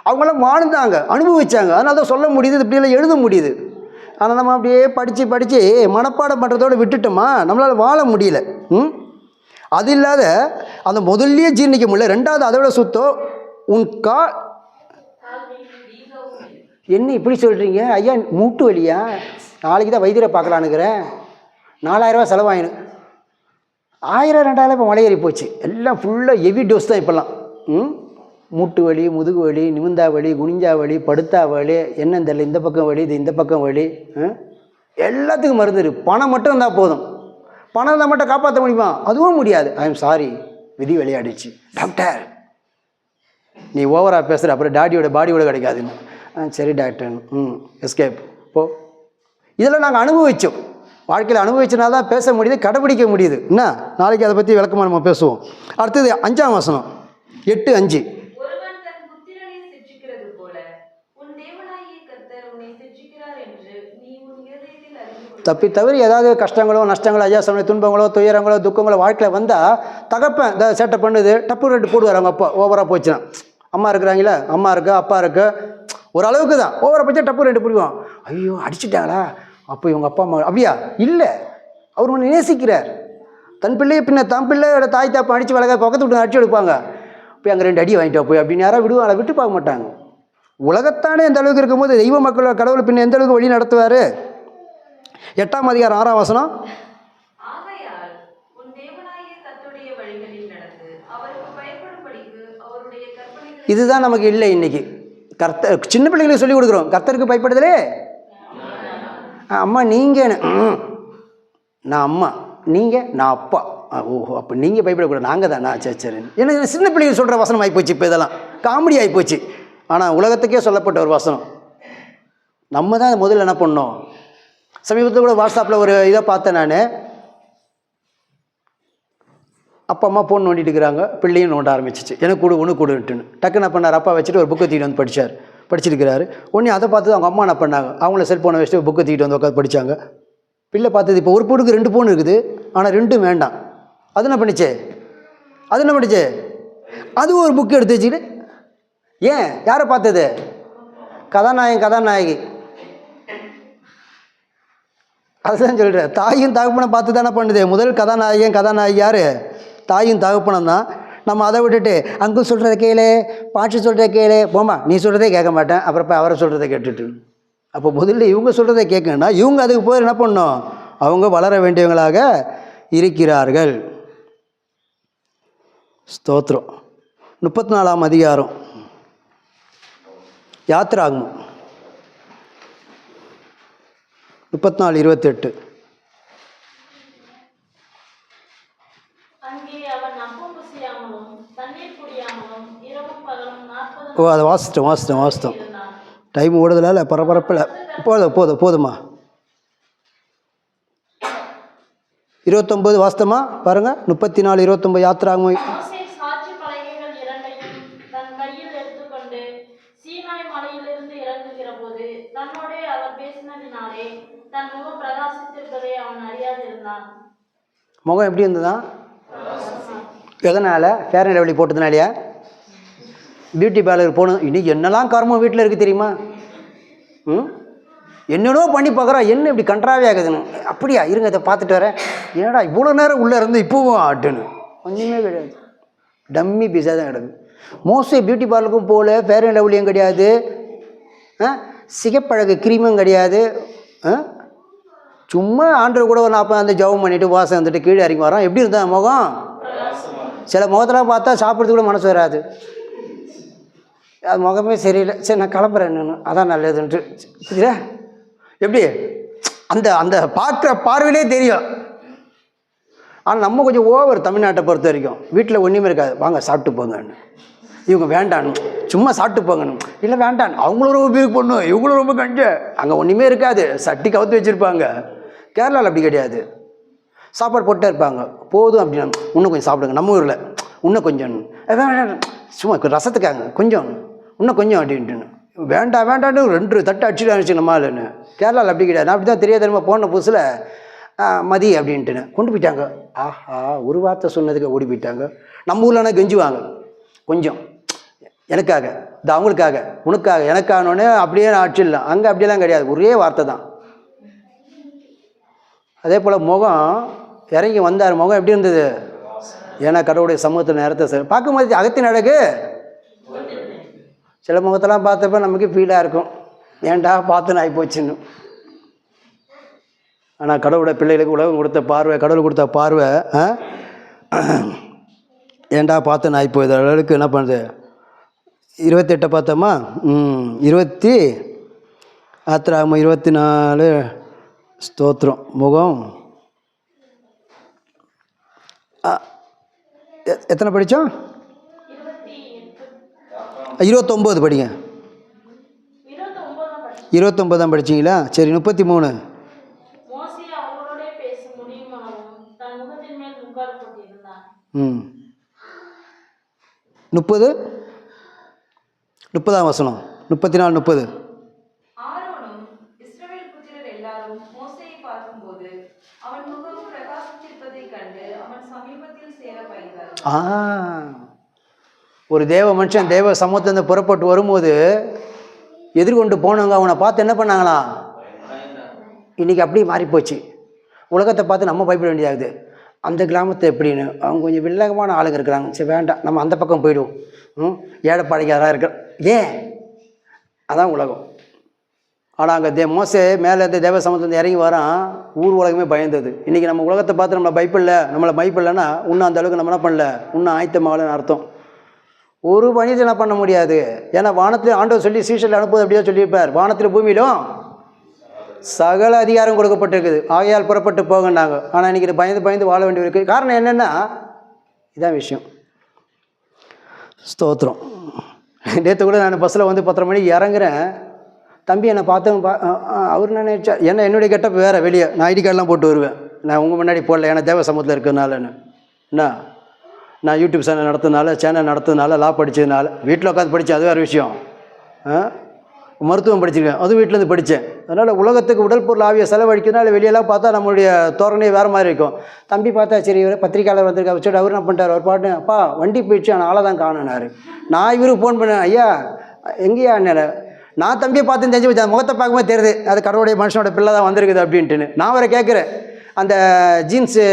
அவங்களாம் வாழ்ந்தாங்க, அனுபவிச்சாங்க, அதனால தான் சொல்ல முடியுது, இப்படியெல்லாம் எழுத முடியுது. ஆனால் நம்ம அப்படியே படித்து மனப்பாடம் பண்ணுறதோடு விட்டுட்டோமா, நம்மளால் வாழ முடியல. அது இல்லாத அந்த முதல்லையே ஜீர்ணிக்க முடியல, ரெண்டாவது அதை விட சுத்தம். உன் என்ன இப்படி சொல்கிறீங்க ஐயா? மூட்டு வலியா? நாளைக்கு தான் வைத்தியரை பார்க்கலான்னுக்கிறேன். 4000 ரூபா செலவாயினு. 1000 2000 இப்போ மலை ஏறி போச்சு. எல்லாம் ஃபுல்லாக ஹெவி டோஸ் தான் இப்போல்லாம். மூட்டு வலி, முதுகு வலி, நிமிந்தா வலி, குனிஞ்சா வலி, படுத்தா வலி, என்னன்னு தெரியல, இந்த பக்கம் வலி, இது இந்த பக்கம் வலி, எல்லாத்துக்கும் மருந்து இருக்குது. பணம் மட்டும் இருந்தால் போதும். பணம் இருந்தால் மட்டும் காப்பாற்ற முடியுமா? அதுவும் முடியாது. ஐ எம் சாரி, விதி விளையாடிச்சு. டாக்டர் நீ ஓவராக பேசுகிற, அப்புறம் பாடியோட கிடைக்காதுன்னு. சரி டாக்டர், எஸ்கேப் போ. இதெல்லாம் நாங்கள் அனுபவித்தோம், வாழ்க்கையில் அனுபவிச்சனால தான் பேச முடியுது, கடைபிடிக்க முடியுது. என்ன, நாளைக்கு அதை பற்றி விளக்கமாக நம்ம பேசுவோம். அடுத்தது 5ஆம் வசனம், 8:5. தப்பி தவிர ஏதாவது கஷ்டங்களோ நஷ்டங்களோ ஐயா சொன்ன துன்பங்களோ துயரங்களோ துக்கங்களோ வாழ்க்கையில் வந்தால் தகப்பன் இந்த சேட்டை பண்ணுது, டப்பு 2 போடுவார் அவங்க அப்பா. ஓவராக போச்சுன்னா, அம்மா இருக்கிறாங்களே, அம்மா இருக்கா அப்பா இருக்கு, ஓரளவுக்கு தான். ஓவராக போச்சா டப்பு 2 பிடிக்கும். ஐயோ அடிச்சுட்டாங்களா, அப்போ இவங்க அப்பா அம்மா அப்படியா இல்லை, அவர் ஒன்று நேசிக்கிறார். தன் பிள்ளையை பின்ன தன் பிள்ளையோட தாய் தாப்பா அடித்து வளர்க்க பக்கத்து விட்டு அடிச்சு எடுப்பாங்க. போய் அங்கே 2 அடி வாங்கிட்டா போய் அப்படின்னு யாராவது விடுவாங்க, விட்டு பார்க்க மாட்டாங்க. உலகத்தானே எந்த அளவுக்கு இருக்கும்போது தெய்வ மக்களோட கடவுள் பின்ன எந்த அளவுக்கு வழி நடத்துவார். 8ஆம் அதிகாரம் 6ஆம் வசனம். இதுதான் நமக்கு இல்லை இன்னைக்கு. சின்ன பிள்ளைங்களுக்கு சொல்லிக் கொடுக்குறோம், கர்த்தருக்கு பயப்படுதலே. அம்மா நீங்கள், நான் அம்மா, நீங்கள் நான் அப்பா. ஓஹோ, அப்போ நீங்கள் பயப்படக்கூடாது, நாங்கள் தான். நான் சரி சரி. ஏன்னா சின்ன பிள்ளைங்க சொல்கிற வசனம் ஆகிப்போச்சு, இப்போ இதெல்லாம் காமெடி ஆகிப்போச்சு. ஆனால் உலகத்துக்கே சொல்லப்பட்ட ஒரு வசனம். நம்ம தான் முதல்ல என்ன பண்ணோம். சமீபத்தில் கூட வாட்ஸ்அப்பில் ஒரு இதை பார்த்தேன் நான். அப்பா அம்மா ஃபோன் நோண்டிட்டு இருக்கிறாங்க, பிள்ளையும் நோண்ட ஆரம்பிச்சிச்சு. எனக்கு கொடு ஒன்று கொடுன்ட்டுன்னு. டக்குன்னு என்ன பண்ணார், அப்பா வச்சுட்டு ஒரு புக்கை தூக்கிட்டு வந்து படித்தார். படிச்சிருக்கிறாரு. உடனே அதை பார்த்து அவங்க அம்மா என்ன பண்ணாங்க, அவங்கள செல்ஃபோனை வச்சுட்டு புக்கை தூக்கிட்டு வந்து உட்காந்து படித்தாங்க. பிள்ளை பார்த்தது இப்போ ஒரு பொண்ணுக்கு 2 ஃபோன் இருக்குது, ஆனால் 2 வேண்டாம். அது என்ன பண்ணிச்சு, அது ஒரு புக்கு எடுத்து வச்சுக்கிட்டு. ஏன், யாரை பார்த்தது, கதாநாயகி. அதுதான் சொல்கிறேன், தாயும் தகப்பனை பார்த்து தானே பண்ணுது. முதல் கதாநாயகி யார், தாயும் தகப்பனம் தான். நம்ம அதை விட்டுட்டு அங்கிள் சொல்கிறத கேளு, பாட்சி சொல்கிறத கேளு, போமா நீ சொல்கிறதே கேட்க மாட்டேன், அப்புறம் அவரை சொல்கிறத கேட்டுட்டு. அப்போ முதல்ல இவங்க சொல்கிறத கேட்கணும்னா இவங்க அதுக்கு போய் என்ன பண்ணணும், அவங்க வளர வேண்டியவங்களாக இருக்கிறார்கள். ஸ்தோத்திரம். 34ஆம் அதிகாரம் யாத்திராகமம் 34:28. ஓ, அதை வாசித்தோம். டைம் ஓடுதலால் பரபரப்பில் போதுமா. 29 வாஸ்தமா பாருங்கள். 34:29 யாத்திராகமம். முகம் எப்படி இருந்ததா, எதனால், ஃபேர் அண்ட் லவ்லி போட்டதுனாலையா, பியூட்டி பார்லர் போகணும். இன்னைக்கு என்னெல்லாம் கர்மம் வீட்டில் இருக்குது தெரியுமா. என்னென்னோ பண்ணி பார்க்குறோம், என்ன இப்படி கன்றாவே ஆகுதுன்னு. அப்படியா, இருங்க இதை பார்த்துட்டு வரேன். ஏடா இவ்வளோ நேரம் உள்ளே இருந்து இப்போவும் ஆட்டுன்னு ஒன்றுமே கிடையாது, டம்மி பீஸாக தான் கிடக்கு. மோஸ்ட்லி பியூட்டி பார்லருக்கும் போகல, ஃபேர் அண்ட் லவ்லியும் கிடையாது, சிகப்பழகு க்ரீமும் கிடையாது. சும்மா ஆண்டர் கூட ஒரு 40 அந்த ஜபம் பண்ணிவிட்டு வாசம் வந்துட்டு கீழே இறங்கி வரோம். எப்படி இருந்தா முகம், சில முகத்தெல்லாம் பார்த்தா சாப்பிட்றதுக்கு கூட மனசு வராது. அது முகமே சரியில்லை, சரி நான் கிளம்புறேன், அதான் நல்லதுன்ட்டு. புரியுதா, எப்படி அந்த அந்த பார்க்குற பார்வையிலே தெரியும். ஆனால் நம்ம கொஞ்சம் ஓவர், தமிழ்நாட்டை பொறுத்த வரைக்கும் வீட்டில் ஒன்றுமே இருக்காது, வாங்க சாப்பிட்டு போங்கன்னு. இவங்க வேண்டான்னு, சும்மா சாப்பிட்டு போங்கன்னு. இல்லை வேண்டான்னு, அவங்களும் ரொம்ப உபயோகம் பண்ணும், இவங்களும் ரொம்ப கஞ்ச. அங்கே ஒன்றுமே இருக்காது, சட்டி கவுத்து வச்சுருப்பாங்க. கேரளாவில் அப்படி கிடையாது, சாப்பாடு போட்டே இருப்பாங்க. போதும் அப்படின்னா இன்னும் கொஞ்சம் சாப்பிடுங்க, நம்ம ஊரில் இன்னும் கொஞ்சம், சும்மா ரசத்துக்காங்க கொஞ்சம், இன்னும் கொஞ்சம் அப்படின்ட்டுன்னு. வேண்டான்னு 2 தட்டு அடிச்சுட்டு அனுப்பிச்சு நம்மளுன்னு. கேரளாவில் அப்படி கிடையாது. நான் அப்படி தான் தெரியாத தெரியுமா போன புதுசில் மதி அப்படின்ட்டுன்னு கொண்டு போயிட்டாங்க. ஆஹா, ஒரு வார்த்தை சொன்னதுக்கு ஓடி போயிட்டாங்க. நம்ம ஊர்லனா கெஞ்சுவாங்க, கொஞ்சம் எனக்காக, இது அவங்களுக்காக, உனக்காக, எனக்கானோடனே அப்படியே நான் அடிச்சிடலாம். அங்கே அப்படியெல்லாம் கிடையாது, ஒரே வார்த்தை தான். அதே போல் முகம் இறங்கி வந்தார், முகம் எப்படி இருந்தது, ஏன்னா கடவுளுடைய சமூகத்தில் நேரத்தை பார்க்கும்போது அகத்தின் அழகு. சில முகத்தெல்லாம் பார்த்தப்ப நமக்கு ஃபீலாக இருக்கும், ஏன்டா பார்த்துன்னு ஆகிப்போச்சுன்னு. ஆனால் கடவுளோட பிள்ளைகளுக்கு உலகம் கொடுத்த பார்வை, கடவுள் கொடுத்த பார்வை, ஏன்டா பார்த்துன்னு ஆகிப்போகுது அளவுக்கு என்ன பண்ணுது. 28 பார்த்தோமா, 24 ஸ்தோத்திரம். முகம் எத்தனை படித்தோம், 29 படிங்க. 29 தான் படிச்சிங்களா? சரி 33. மோசே அவர்களோடே பேச முடியுமாவும் தன் முகத்தின் மேல் முக்காடு போட்டிருந்தான். 30ஆம் வசனம் 34 30. ஆரோனும் இஸ்ரவேல் புத்திரர் எல்லாரும் மோசேயை பார்க்கும்போது அவன் முகம் பிரகாசித்திருப்பதைக் கண்டு அவன் சமீபத்தில் சேர பயந்தார்கள். ஒரு தேவ மனுஷன் தேவ சமூகத்திலிருந்து புறப்பட்டு வரும்போது எதிர்கொண்டு போனவங்க அவனை பார்த்து என்ன பண்ணாங்களா? இன்றைக்கி அப்படியே மாறிப்போச்சு. உலகத்தை பார்த்து நம்ம பயப்பட வேண்டியதாகுது. அந்த கிராமத்தை எப்படின்னு அவங்க கொஞ்சம் வில்லகமான ஆளுங்க இருக்கிறாங்க, சரி வேண்டாம் நம்ம அந்த பக்கம் போயிடுவோம், ஏழைப்பாளைக்காராக இருக்கிற ஏன் அதான் உலகம். ஆனால் அங்கே மோசே மேலே இருந்து தேவ சமூகத்திலிருந்து இறங்கி வரான், ஊர் உலகமே பயந்தது. இன்றைக்கி நம்ம உலகத்தை பார்த்து நம்மளை பயப்படலைன்னா இன்னும் அந்த அளவுக்கு நம்ம என்ன பண்ணல, இன்னும் ஆயத்தமாகலன்னு அர்த்தம். ஒரு மனிதன் என்ன பண்ண முடியாது. ஏன்னா வானத்தில் ஆண்டவர் சொல்லி சீஷரில் அனுப்புவது அப்படியே சொல்லியிருப்பார், வானத்தில் பூமியிலும் சகல அதிகாரம் கொடுக்கப்பட்டிருக்குது, ஆகையால் புறப்பட்டு போகண்டாங்க. ஆனால் இன்றைக்கி பயந்து வாழ வேண்டிய இருக்குது. காரணம் என்னென்னா இதான் விஷயம். ஸ்தோத்திரம். நேற்று கூட நான் பஸ்ஸில் வந்து 10:30 மணிக்கு இறங்குறேன். தம்பி என்னை பார்த்தவங்க அவர் நினைச்சா ஏன்னா என்னுடைய கெட்டப் வேறு, வெளியே நான் ஐடி கார்டெலாம் போட்டு வருவேன், நான் உங்கள் முன்னாடி போடல, ஏன்னா தேவ சமூகத்தில் இருக்கிறதுனாலன்னு. என்ன நான் யூடியூப் சேனல் நடத்துறதுனால லா படித்ததுனால வீட்டில் உட்காந்து படித்தேன், அது வேறு விஷயம். மருத்துவம் படிச்சிருக்கேன், அதுவும் வீட்டிலேருந்து படித்தேன். அதனால் உலகத்துக்கு உடல் பொருள் ஆவியை செலவழிக்கிறதுனால வெளியெல்லாம் பார்த்தா நம்மளுடைய தோரணை வேறு மாதிரி இருக்கும். தம்பி பார்த்தா சரி இவர் பத்திரிக்கையாளர் வந்திருக்கா வச்சுட்டு அவர் என்ன பண்ணிட்டார், அவர் பாட்டு அப்பா வண்டி போயிடுச்சு ஆனால் ஆளை தான் காணுனாரு. நான் இவருக்கு ஃபோன் பண்ணேன், ஐயா எங்கேயா என்ன, நான் தம்பியை பார்த்து தெரிஞ்சு வச்சேன், முகத்தை பார்க்கும்போது தெரியுது அது கடவுளுடைய மனுஷனோட பிள்ளை தான் வந்திருக்குது அப்படின்ட்டுன்னு. நான் அவரை கேட்குறேன், அந்த ஜீன்ஸு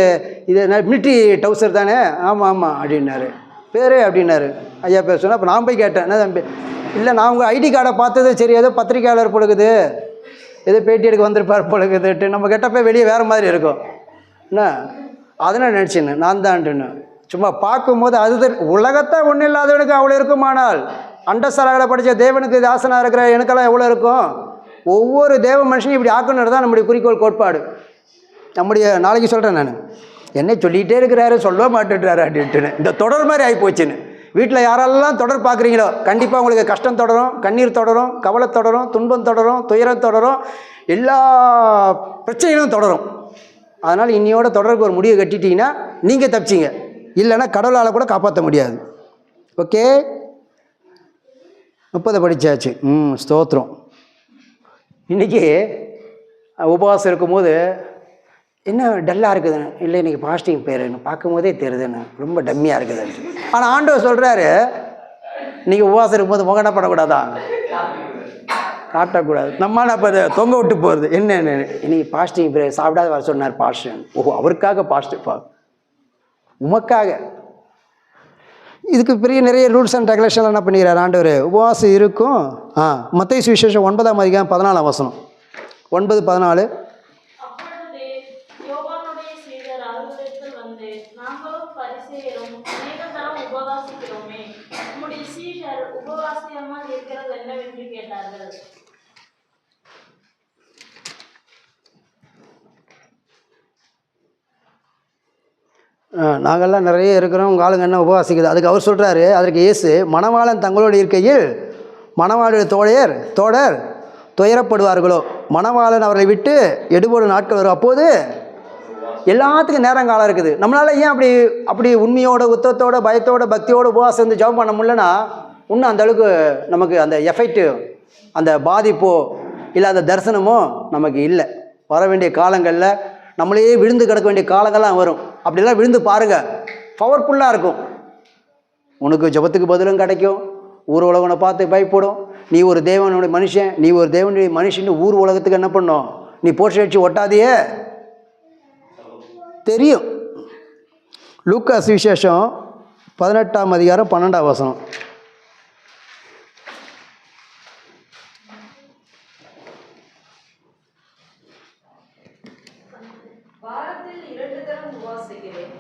இது மிலிட்ரி டவுசர் தானே? ஆமாம் அப்படின்னாரு. பேர் அப்படின்னாரு. ஐயா பேர் சொன்னால் அப்போ நான் போய் கேட்டேன், என்ன தம்பி, இல்லை நான் உங்கள் ஐடி கார்டை பார்த்தது சரி ஏதோ பத்திரிக்கையாளர் பொழுகுது, ஏதோ பேட்டி எடுக்க வந்திருப்பார் பொழுகுதுட்டு நம்ம கேட்டப்போ வெளியே வேறு மாதிரி இருக்கும். என்ன அதனால் நினச்சின்னு நான் தான்ட்டுன்னு சும்மா பார்க்கும்போது அது உலகத்தை ஒன்றும் இல்லாதவனுக்கு அவ்வளோ இருக்குமானால் அண்டசராகளை படித்த தேவனுக்கு தாசனாக இருக்கிற எனக்கெல்லாம் எவ்வளோ இருக்கும். ஒவ்வொரு தேவ மனுஷனையும் இப்படி ஆக்கணுன்னு தான் நம்முடைய குறிக்கோள் கோட்பாடு. நம்முடைய நாளைக்கு சொல்கிறேன் நான், என்ன சொல்லிகிட்டே இருக்கிறாரு சொல்ல மாட்டேன்றாரு அப்படின்ட்டுன்னு இந்த தொடர் மாதிரி ஆகி போச்சுன்னு. வீட்டில் யாரெல்லாம் தொடர் பார்க்குறீங்களோ கண்டிப்பாக உங்களுக்கு கஷ்டம் தொடரும், கண்ணீர் தொடரும், கவலை தொடரும், துன்பம் தொடரும், துயரம் தொடரும், எல்லா பிரச்சனைகளும் தொடரும். அதனால் இன்னையோட தொடருக்கு ஒரு முடிவை கட்டிட்டீங்கன்னா நீங்கள் தப்பிச்சிங்க, இல்லைன்னா கடவுளால் கூட காப்பாற்ற முடியாது. ஓகே 30 படித்தாச்சு. ஸ்தோத்திரம். இன்றைக்கி உபவாசம் இருக்கும்போது என்ன டல்லாக இருக்குதுன்னு, இல்லை இன்றைக்கி பாஸ்டிங் பேருன்னு பார்க்கும்போதே தெரியுதுன்னு, ரொம்ப டம்மியாக இருக்குதுன்னு. ஆனால் ஆண்டவர் சொல்கிறாரு இன்றைக்கி உபவாசம் இருக்கும்போது முகன படக்கூடாதான், காட்டக்கூடாது. நம்மளால் அப்போ அதை தொங்க விட்டு போகிறது என்னென்னு. இன்றைக்கி பாஸ்டிங் பேர் சாப்பிடாத வர சொன்னார் பாஸ்டன். ஓஹோ அவருக்காக பாஸ்ட் உமக்காக. இதுக்கு பெரிய நிறைய ரூல்ஸ் அண்ட் ரெகுலேஷன்லாம் என்ன பண்ணிக்கிறார் ஆண்டவர். உபவாசம் இருக்கும். மத்தேயு சுவிசேஷம் 9ஆம் அதிகாரம் 14ஆம் வசனம் 9:14. அப்பொழுது யோவானுடைய சீடர் அவர்களிடத்தில் வந்து, நாங்களும் பரிசேயரும் அநேக தரம் உபவாசிக்கிறோமே, உம்முடைய சீடர் உபவாசியாமல் இருக்கிறது என்னவென்று கேட்டார்கள். நாங்கள்லாம் நிறைய இருக்கிறோம், உங்கள் ஆளுங்க என்ன உபவாசிக்குது. அதுக்கு அவர் சொல்கிறாரு, அதற்கு இயேசு மணவாளன் தங்களோடு இருக்கையில் மணவாளுடைய தோழர் துயரப்படுவார்களோ, மணவாளன் அவர்களை விட்டு எடுபடும் நாட்கள் வரும், அப்போது எல்லாத்துக்கும் நேரங்காலம் இருக்குது. நம்மளால் ஏன் அப்படி உண்மையோட உத்தத்தோட பயத்தோட பக்தியோடு உபவாசம் வந்து ஜெபம் பண்ண முடியலன்னா இன்னும் அந்த அளவுக்கு நமக்கு அந்த எஃபெக்ட்டு அந்த பாதிப்போ இல்லை அந்த தரிசனமோ நமக்கு இல்லை. வர வேண்டிய காலங்களில் நம்மளே விழுந்து கிடக்க வேண்டிய காலங்கள்லாம் வரும். அப்படிலாம் விழுந்து பாருங்கள், பவர்ஃபுல்லாக இருக்கும். உனக்கு ஜெபத்துக்கு பதிலும் கிடைக்கும், ஊர் உலகனை பார்த்து பயப்படும். நீ ஒரு தேவனுடைய மனுஷன் ஊர் உலகத்துக்கு என்ன பண்ணும், நீ போஸ்ட் அடிச்சு ஒட்டாதையே தெரியும். லூக்கா சுவிசேஷம் 18ஆம் அதிகாரம் 12ஆம் வசனம். வாரத்தில் 2 தரம் உபவாசிக்கிறேன்,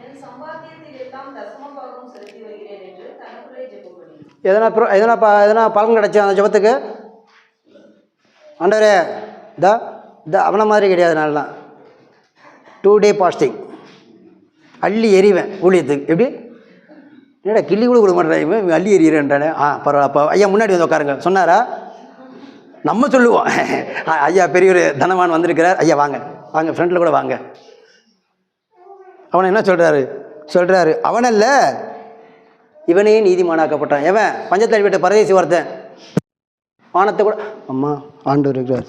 என் சம்பாத்தியத்தில் எல்லாம் தசமபாகம் செலுத்தி வருகிறேன் என்று தனக்குள்ளே ஜெபம் பண்ணி. எதனா பலன் கிடைச்சா அந்த ஜெபத்துக்கு? ஆண்டவரே அவனை மாதிரி கிடையாது. நான்லாம் 2 டே பாஸ்டிங் அள்ளி எறிவேன் ஊழியத்துக்கு. எப்படி என்னடா கிள்ளி கூட கொடுக்க மாட்டேன், அள்ளி எறிகிறேன்றானே. பரவாயில்ல, அப்போ ஐயா முன்னாடி வந்து உட்காருங்க சொன்னாரா? நம்ம சொல்லுவோம் ஐயா பெரியவர் தனவான் வந்திருக்கிறார், ஐயா வாங்க வாங்க ஃப்ரெண்டில் கூட வாங்க. அவனை என்ன சொல்கிறாரு அவனல்ல இவனே நீதிமானாக்கப்பட்டான். எவன்? பஞ்சத்தில் விட்ட பரதேசி ஒருத்தன். வானத்தை கூட அம்மா ஆண்டவர் இருக்கிறார்.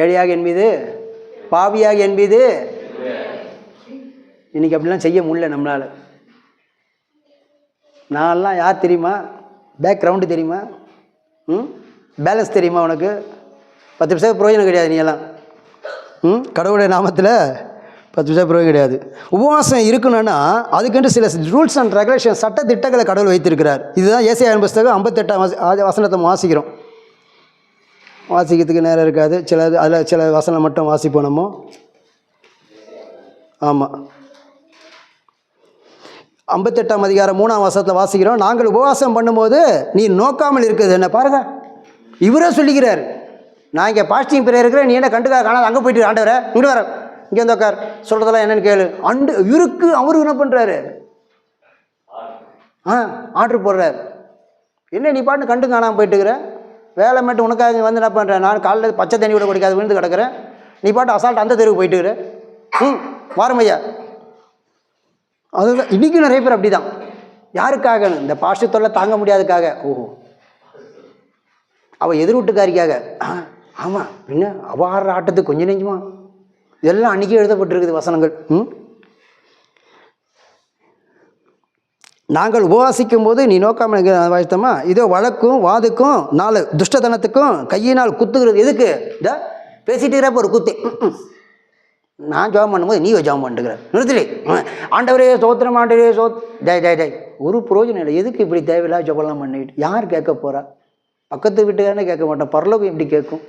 ஏழையாக என் மீது பாவியாக என் மீது. இன்னைக்கு அப்படிலாம் செய்ய முடியல நம்மளால். நான்லாம் யார் தெரியுமா? பேக்ரவுண்டு தெரியுமா? பேலன்ஸ் தெரியுமா உனக்கு? 10 பைசா பிரயோஜனம் கிடையாது. நீ எல்லாம் கடவுளுடைய நாமத்தில் 10 பைசா பிரயோஜனம் கிடையாது. உபவாசம் இருக்கணும்னா அதுக்கென்று சில ரூல்ஸ் அண்ட் ரெகுலேஷன் சட்ட திட்டங்களை கடவுள் வைத்திருக்கிறார். இதுதான் ஏசாயா புஸ்தகம் 58 வசனத்தை வாசிக்கிறோம். வாசிக்கிறதுக்கு நேரம் இருக்காது. அதில் சில வசனம் மட்டும் வாசிப்போம் நம்ம. ஆமாம், 58ஆம் அதிகாரம் 3ஆம் வசனத்தில் வாசிக்கிறோம். நாங்கள் உபவாசம் பண்ணும்போது நீ நோக்காமல் இருக்குது என்ன பாருங்க. இவரே சொல்லிக்கிறார், நான் இங்கே பாஸ்டிங் பிரேயர் இருக்கிறேன், நீ என்ன கண்டுக்காக காணாது, அங்கே போயிட்டு ஆண்டவரை இங்கே வர இங்கே வந்து உட்கார், சொல்கிறதெல்லாம் என்னென்னு கேளு. அவருக்கு என்ன பண்ணுறாரு? ஆர்டர் போடுறாரு. என்ன நீ பாட்டு கண்டு காணாமல் போயிட்டுக்கிற, வேலை மட்டும் உனக்காக வந்து என்ன பண்ணுறேன், நான் காலையில் பச்சை தண்ணி கூட குடிக்காது விழுந்து கிடக்கிறேன், நீ பாட்டு அசால்ட் அந்த தெருவுக்கு போயிட்டுக்கிற. வாரமையா. அதுதான் இன்றைக்கும் நிறைய பேர் அப்படி தான். யாருக்காக? இந்த பாஸ்டர் தொல்லை தாங்க முடியாதுக்காக. ஓஹோ, அவள் எதிர் வீட்டுக்காரிக்காக. ஆமாம், பின்ன அவள் ஆடுற ஆட்டத்துக்கு கொஞ்சம் நெஞ்சுமா. இதெல்லாம் அன்றைக்கே எழுதப்பட்டிருக்குது வசனங்கள். நாங்கள் உபவாசிக்கும் போது நீ நோக்காமல் வாசித்தோமா, இதோ வழக்கும் வாதுக்கும் 4 துஷ்டத்தனத்துக்கும் கையினால் குத்துகிறது. எதுக்கு? இந்த பேசிட்டு இருக்கிறப்ப ஒரு குத்து. நான் ஜாபம் பண்ணும்போது நீ ஜாபம் பண்ணிட்டுக்கிற நிறுத்தலே. ஆண்டவரே சோத்திரம், ஆண்டவரே டை ஒரு பிரயோஜனம் இல்லை. எதுக்கு இப்படி தேவையில்லா ஜபம்லாம் பண்ணிட்டு? யார் கேட்க போகிறா? பக்கத்து வீட்டுக்காரனே கேட்க மாட்டேன், பரலோகம் எப்படி கேட்கும்?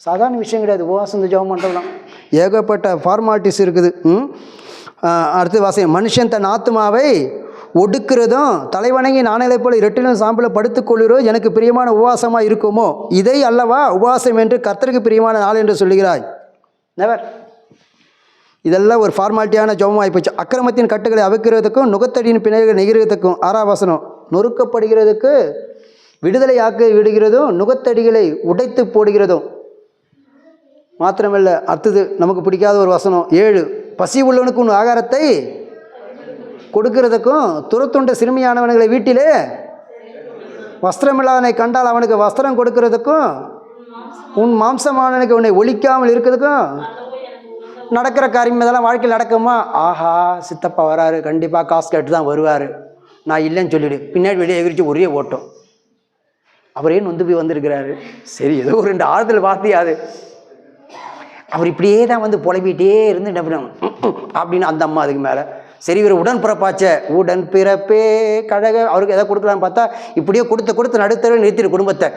சாதாரண விஷயம் கிடையாது. உபவாசம் ஜபம் பண்ணுறதுலாம் ஏகப்பட்ட ஃபார்மாலிட்டிஸ் இருக்குது. அடுத்து வாசியம். மனுஷன் தன் ஆத்மாவை ஒடுக்கிறதும் தலைவணங்கி நாணலை போல இரட்டிலும் சாம்பலை படுத்துக்கொள்கிறோம் எனக்கு பிரியமான உபவாசமாக இருக்குமோ? இதை அல்லவா உபவாசம் என்று கர்த்தருக்கு பிரியமான நாள் என்று சொல்லுகிறாய். நெவர். இதெல்லாம் ஒரு ஃபார்மாலிட்டியான ஜபம் ஆகிப்போச்சு. அக்கிரமத்தின் கட்டுகளை அவிக்கிறதுக்கும் நுகத்தடியின் பிணைகளை நெகிழ்கிறதுக்கும். 6ஆம் வசனம். நொறுக்கப்படுகிறதுக்கு விடுதலை ஆக்க விடுகிறதும் நுகத்தடிகளை உடைத்து போடுகிறதும். மாத்திரமல்ல, அடுத்தது நமக்கு பிடிக்காத ஒரு வசனம் 7. பசி உள்ளவனுக்கு உன் ஆகாரத்தை கொடுக்கிறதுக்கும் துரத்துண்ட சிறுமியானவன்களை வீட்டிலே வஸ்திரமில்லாதவனை கண்டால் அவனுக்கு வஸ்திரம் கொடுக்கிறதுக்கும் உன் மாம்சமானவனுக்கு உன்னை ஒழிக்காமல் இருக்கிறதுக்கும். நடக்கிற காரியம் இதெல்லாம் வாழ்க்கையில் நடக்குமா? ஆஹா, சித்தப்பா வராரு, கண்டிப்பாக காசு கேட்டு தான் வருவார், நான் இல்லைன்னு சொல்லிவிடு. பின்னாடி வெளியே எகிரிச்சு ஒரே ஓட்டம். அவரே நொந்து போய் வந்திருக்கிறாரு. சரி, ஏதோ ஒரு 2 ஆறுதல் வார்த்தையாது. அவர் இப்படியே தான் வந்து புலம்பிகிட்டே இருந்து அப்படின்னு அந்த அம்மா அதுக்கு மேலே சரி இவர் உடன்பிறப்பாச்ச, உடன் பிறப்பே கழக, அவருக்கு எதாவது கொடுக்கலான்னு பார்த்தா இப்படியே கொடுத்து நடுத்தர நிறுத்திடு குடும்பத்தை.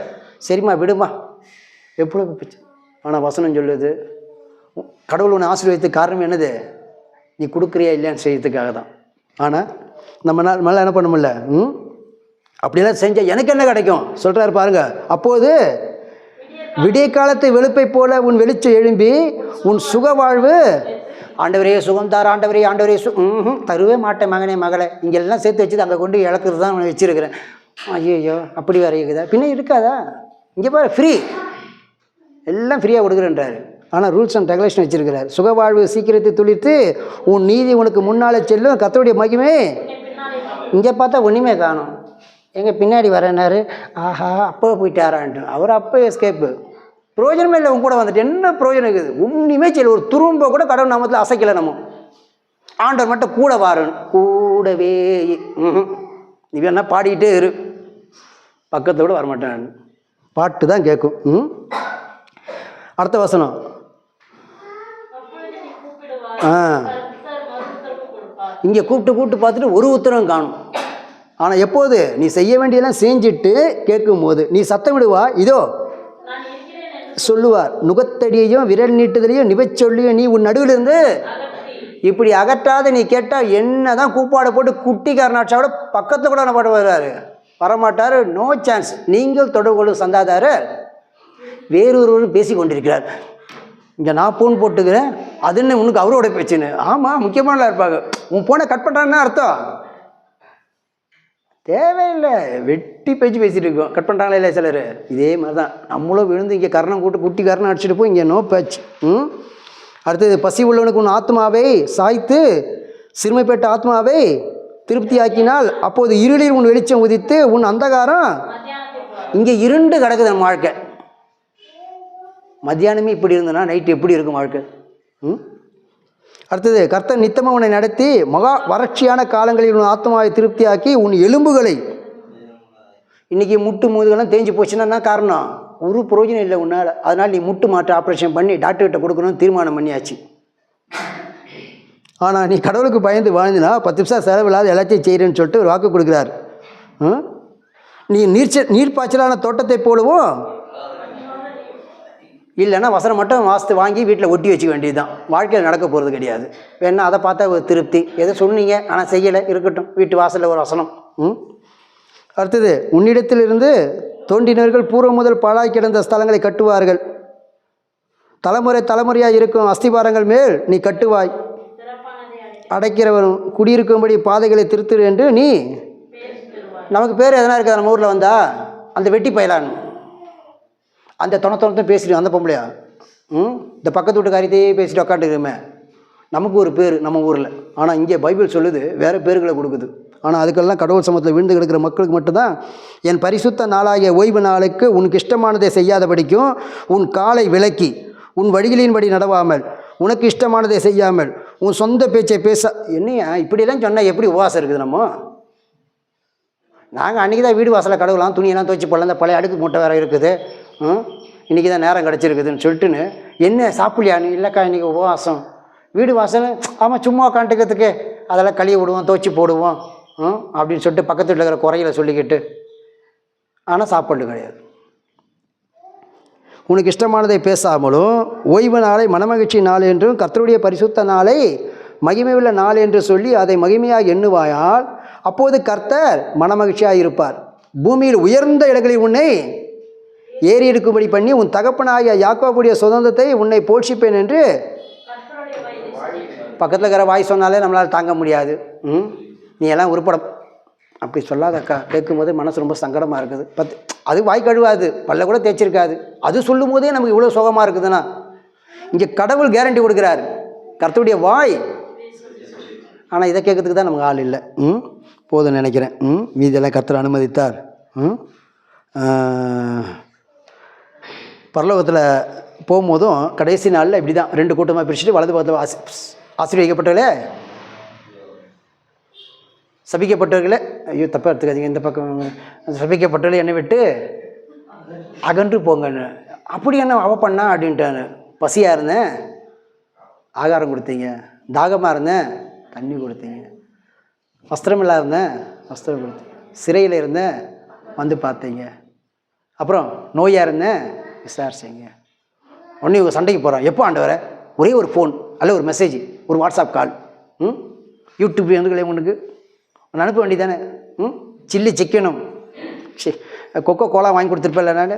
சரிம்மா விடுமா, எப்போ பிச்சு. ஆனால் வசனம் சொல்லுது, கடவுள் உன்னை ஆசீர்வதித்து காரணம் என்னது? நீ கொடுக்குறியா இல்லையான்னு செய்யறதுக்காக தான். ஆனால் நம்ம மேலே என்ன பண்ண முடியல. அப்படியெல்லாம் செஞ்சால் எனக்கு என்ன கிடைக்கும் சொல்கிறாரு பாருங்க. அப்போது விடிய காலத்து வெளுப்பை போல உன் வெளிச்சம் எழும்பி உன் சுக வாழ்வு. ஆண்டவரே சுகம் தார், ஆண்டவரே தருவே மாட்டேன் மகனே மகளை. இங்கெல்லாம் சேர்த்து வச்சுது அங்கே கொண்டு இழக்கிறது தான் வச்சுருக்கிறேன். ஐயோ அப்படி வர இருக்குதா? பின்ன இருக்காதா? இங்கே பாரு, ஃப்ரீ, எல்லாம் ஃப்ரீயாக கொடுக்குறேன்றாரு. ஆனால் ரூல்ஸ் அண்ட் ரெகுலேஷன் வச்சுருக்கிறார். சுகவாழ்வு சீக்கிரத்தை துளிர்த்து உன் நீதி உனக்கு முன்னாலே செல்லும், கர்த்தருடைய மகிமை. இங்கே பார்த்தா ஒன்றுமே காணும். எங்கள் பின்னாடி வரேன்னாரு. ஆஹா, அப்போ போயிட்டாரான்ட்டு. அவர் அப்போ எஸ்கேப்பு. பிரயோஜனமே இல்லை. உங்க கூட வந்துட்டு என்ன பிரயோஜனம் இருக்குது? ஒன்றுமே செய்யல. ஒரு துரும்ப கூட கடவுள் நாமத்தில் அசைக்கலை. நம்ம ஆண்டவர் மட்டும் கூட வாரன் கூடவே. நீ வேணா பாடிக்கிட்டே இரு, பக்கத்தோடு வரமாட்டேன், பாட்டு தான் கேட்கும். அடுத்த வசனம். இங்கே கூப்பிட்டு பார்த்துட்டு ஒரு உத்தரவும் காணும். ஆனால் எப்போது நீ செய்ய வேண்டியதெல்லாம் செஞ்சுட்டு கேட்கும் போது நீ சத்தம் விடுவா, இதோ சொல்லுவார். நுகத்தடியையும் விரல் நீட்டுதலையும் நிவச்சொல்லியும் நீ உன் நடுவில் இருந்து இப்படி அகற்றாத நீ கேட்டால் என்ன தான் கூப்பாடை போட்டு குட்டிக்காரனாட்சா கூட பக்கத்தில் கூட பாட்டு வருவார், வரமாட்டார். No chance. நீங்கள் தொடர்பு கொள்ளும் சந்தாதாரர் வேறொருவரும் பேசி கொண்டிருக்கிறார். இங்கே நான் ஃபோன் போட்டுக்கிறேன், அதுன்னு உனக்கு அவரோட பேச்சுன்னு. ஆமாம், முக்கியமானலாம் இருப்பாங்க. உன் ஃபோனை கட் பண்ணுறான்னு அர்த்தம் தேவையில்லை. வெட்டி குட்டி பேச்சு பேசிகிட்டு இருக்கோம். கட் பண்ணுறாங்களே இல்லை சிலர். இதே மாதிரி தான் நம்மளும் விழுந்து இங்கே கரணம் கூட்டு குட்டி கரணம் அடிச்சுட்டு போய் இங்கே நோ பேச்சு. அடுத்தது பசி உள்ளவனுக்கு உன் ஆத்மாவை சாய்த்து சிறுமைப்பட்ட ஆத்மாவை திருப்தியாக்கினால் அப்போது இருளில் உன் வெளிச்சம் உதித்து உன் அந்தகாரம். இங்கே இருண்டு கிடக்குது நம்ம வாழ்க்கை. மத்தியானமே இப்படி இருந்ததுன்னா நைட்டு எப்படி இருக்கும் வாழ்க்கை? அடுத்தது கர்த்தர் நித்தமாக உன்னை நடத்தி மகா வறட்சியான காலங்களில் உன் ஆத்மாவை திருப்தியாக்கி உன் எலும்புகளை. இன்றைக்கி முட்டு முதுகெல்லாம் தேஞ்சு போச்சுன்னா காரணம் ஒரு பிரயோஜனம் இல்லை உன்னால். அதனால் நீ முட்டு மாற்று ஆப்ரேஷன் பண்ணி டாக்டர்கிட்ட கொடுக்கணும்னு தீர்மானம் பண்ணியாச்சு. ஆனால் நீ கடவுளுக்கு பயந்து வாழ்ந்தினா 10 நிமிஷம் செலவில்லாத எல்லாத்தையும் செய்கிறேன்னு சொல்லிட்டு ஒரு வாக்கு கொடுக்குறார். நீ நீர்ப்பாய்ச்சலான தோட்டத்தை போலவும் இல்லைன்னா வசனம் மட்டும் வாஸ்து வாங்கி வீட்டில் ஒட்டி வச்சுக்க வேண்டியது தான். வாழ்க்கையில் நடக்க போகிறது கிடையாது. வேணா அதை பார்த்தா ஒரு திருப்தி. எதோ சொன்னீங்க ஆனால் செய்யலை, இருக்கட்டும், வீட்டு வாசலில் ஒரு வசனம். அடுத்தது உன்னிடத்திலிருந்து தோன்றினர்கள் பூர்வம் முதல் பாழாய் கிடந்த ஸ்தலங்களை கட்டுவார்கள். தலைமுறை தலைமுறையாக இருக்கும் அஸ்திபாரங்கள் மேல் நீ கட்டுவாய். அடைக்கிறவரும் குடியிருக்கும்படி பாதைகளை திருத்துரு என்று நீ. நமக்கு பேர் எதனா இருக்குது நம்ம ஊரில் வந்தா அந்த வெட்டி பயலான் அந்த தொணத்தொணத்தை பேசிட்டு அந்த பொம்பளையா இந்த பக்கத்து வீட்டு காரியத்தையே பேசிட்டு உக்காட்டுக்குமே. நமக்கு ஒரு பேர் நம்ம ஊரில். ஆனால் இங்கே பைபிள் சொல்லுது வேறு பேர்களை கொடுக்குது. ஆனால் அதுக்கெல்லாம் கடவுள் சமூகத்தில் விழுந்து கிடக்கிற மக்களுக்கு மட்டும்தான் என் பரிசுத்த நாளாகிய ஓய்வு நாளுக்கு உனக்கு இஷ்டமானதை செய்யாதபடிக்கும் உன் காலை விலக்கி உன் வழிகளின்படி நடவாமல் உனக்கு இஷ்டமானதை செய்யாமல் உன் சொந்த பேச்சை பேச. என்னையா இப்படியெல்லாம் சொன்னால் எப்படி உபவாசம் இருக்குது? நம்ம நாங்கள் அன்றைக்கி தான் வீடு வாசலில் கடவுளாம் துணியெல்லாம் துவைச்சி போடலாம், இந்த பழைய அடுக்கு மூட்டை வேறு இருக்குது, இன்றைக்கி தான் நேரம் கிடச்சிருக்குதுன்னு சொல்லிட்டுன்னு என்ன சாப்பிடலையான்னு. இல்லைக்கா இன்றைக்கி உபவாசம். வீடு வாசல் ஆமாம் சும்மா உட்காந்துக்கிறதுக்கு அதெல்லாம் கழுவி விடுவோம், துவைச்சி போடுவோம் அப்படின்னு சொல்லிட்டு பக்கத்து வீட்டில் இருக்கிற குறைகளை சொல்லிக்கிட்டு. ஆனால் சாப்பாடு கிடையாது. உனக்கு இஷ்டமானதை பேசாமலும் ஓய்வு நாளை மனமகிழ்ச்சி நாள் என்றும் கர்த்தருடைய பரிசுத்த நாளை மகிமையுள்ள நாள் என்று சொல்லி அதை மகிமையாக எண்ணுவாயால் அப்போது கர்த்தர் மனமகிழ்ச்சியாக இருப்பார். பூமியில் உயர்ந்த இடங்களில் உன்னை ஏறி எடுக்கும்படி பண்ணி உன் தகப்பனாகிய யாக்கோபுடைய சுதந்திரத்தை உன்னை போஷிப்பேன் என்று. பக்கத்தில் இருக்கிற வாய் சொன்னாலே நம்மளால் தாங்க முடியாது. நீ எல்லாம் உருப்படம் அப்படி சொல்லாதக்கா. கேட்கும்போது மனசு ரொம்ப சங்கடமாக இருக்குது. அது வாய் கழுவாது, பல்ல கூட தேய்ச்சிருக்காது. அது சொல்லும் போதே நமக்கு இவ்வளோ சுகமாக இருக்குதுன்னா இங்கே கடவுள் கேரண்டி கொடுக்குறாரு, கர்த்தருடைய வாய். ஆனால் இதை கேட்கறதுக்கு தான் நமக்கு ஆள் இல்லை. போதும் நினைக்கிறேன். மீதியெல்லாம் கர்த்தர் அனுமதித்தார். பரலோகத்தில் போகும்போதும் கடைசி நாளில் இப்படி தான் 2 கூட்டமாக பிரிச்சுட்டு வலது பக்கத்தில் ஆசீர்வதிக்கப்பட்டவர்களே சபிக்கப்பட்டவர்களே, ஐயோ தப்பாக எடுத்துக்காதீங்க, இந்த பக்கம் சபிக்கப்பட்டவர்களே என்னை விட்டு அகன்று போங்கன்னு. அப்படி என்ன அவ பண்ணா அப்படின்ட்டான்னு. பசியாக இருந்தேன் ஆகாரம் கொடுத்தீங்க, தாகமாக இருந்தேன் தண்ணி கொடுத்தீங்க, வஸ்திரமில்லாத இருந்தேன் வஸ்திரம் கொடுத்தீங்க, சிறையில் இருந்தேன் வந்து பார்த்தீங்க, அப்புறம் நோயாக இருந்தேன் விசாரிச்சிங்க. உடனே இவங்க சண்டைக்கு போகிறோம். எப்போ ஆண்டவரை? ஒரே ஒரு ஃபோன் அல்ல ஒரு மெசேஜ், ஒரு வாட்ஸ்அப் கால், யூடியூப் வந்துகளே உனக்கு ஒன்று அனுப்ப வேண்டியதானே. சில்லி சிக்கனும் கொக்கோ கோலா வாங்கி கொடுத்துருப்பேன்ல நான்.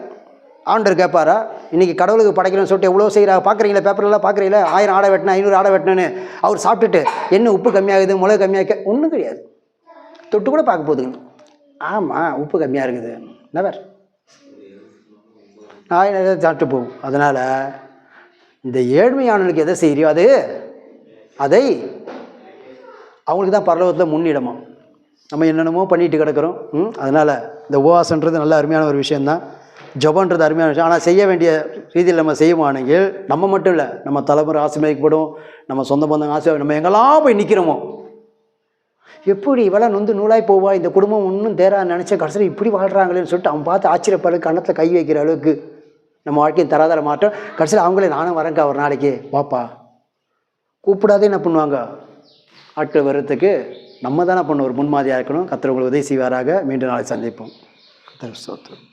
ஆண்டவர் கேட்பாரா? இன்றைக்கி கடவுளுக்கு படைக்கணும்னு சொல்லிட்டு எவ்வளோ செய்கிறாங்க பார்க்குறீங்களா? பேப்பர்லாம் பார்க்குறீங்களா? 1000 ஆடை வெட்டினா 500 ஆடை வெட்டினேன்னு அவர் சாப்பிட்டுட்டு என்ன உப்பு கம்மியாகுது மிளகு கம்மியாக ஒன்றும் கிடையாது. தொட்டு கூட பார்க்க போதுங்க. ஆமாம் உப்பு கம்மியாக இருக்குது நவர் நான் எதாவது சாப்பிட்டு போகும். அதனால் இந்த ஏழ்மையானவனுக்கு எதை செய்கிறியோ அதை அவங்களுக்கு தான் பரலோகத்தில் முன்னிடமா. நம்ம என்னென்னமோ பண்ணிட்டு கிடக்கிறோம். அதனால் இந்த உபவாசன்றது நல்ல அருமையான ஒரு விஷயந்தான். ஜபன்றது அருமையான விஷயம். ஆனால் செய்ய வேண்டிய ரீதியில் நம்ம செய்வோமானீங்கள் நம்ம மட்டும் இல்லை, நம்ம தலைமுறை ஆசீர்வதிக்கப்படும், நம்ம சொந்த பந்தம் ஆசீர்வாதம், நம்ம எங்கெல்லாம் போய் நிற்கிறோமோ. எப்படி இவெல்லாம் நொந்து நூலாய் போவா, இந்த குடும்பம் ஒன்றும் தேரா நினச்ச கடைசியில் இப்படி வாழ்கிறாங்களேன்னு சொல்லிட்டு அவன் பார்த்து ஆச்சரியப்பாடு கன்னத்தில் கை வைக்கிற அளவுக்கு நம்ம வாழ்க்கையின் தராதர மாற்றம். கடைசியில் அவங்களே நானும் வரேங்க்கா ஒரு நாளைக்கு வாப்பா கூப்பிடாதே என்ன பண்ணுவாங்க. ஆட்கள் வர்றதுக்கு நம்ம தானே பண்ண ஒரு முன்மாதிரியாக இருக்கணும். கர்த்தர் உங்களுக்கு உதவி செய்வாராக. மீண்டும் நாளை சந்திப்போம். கர்த்தர் ஸ்தோத்திரம்.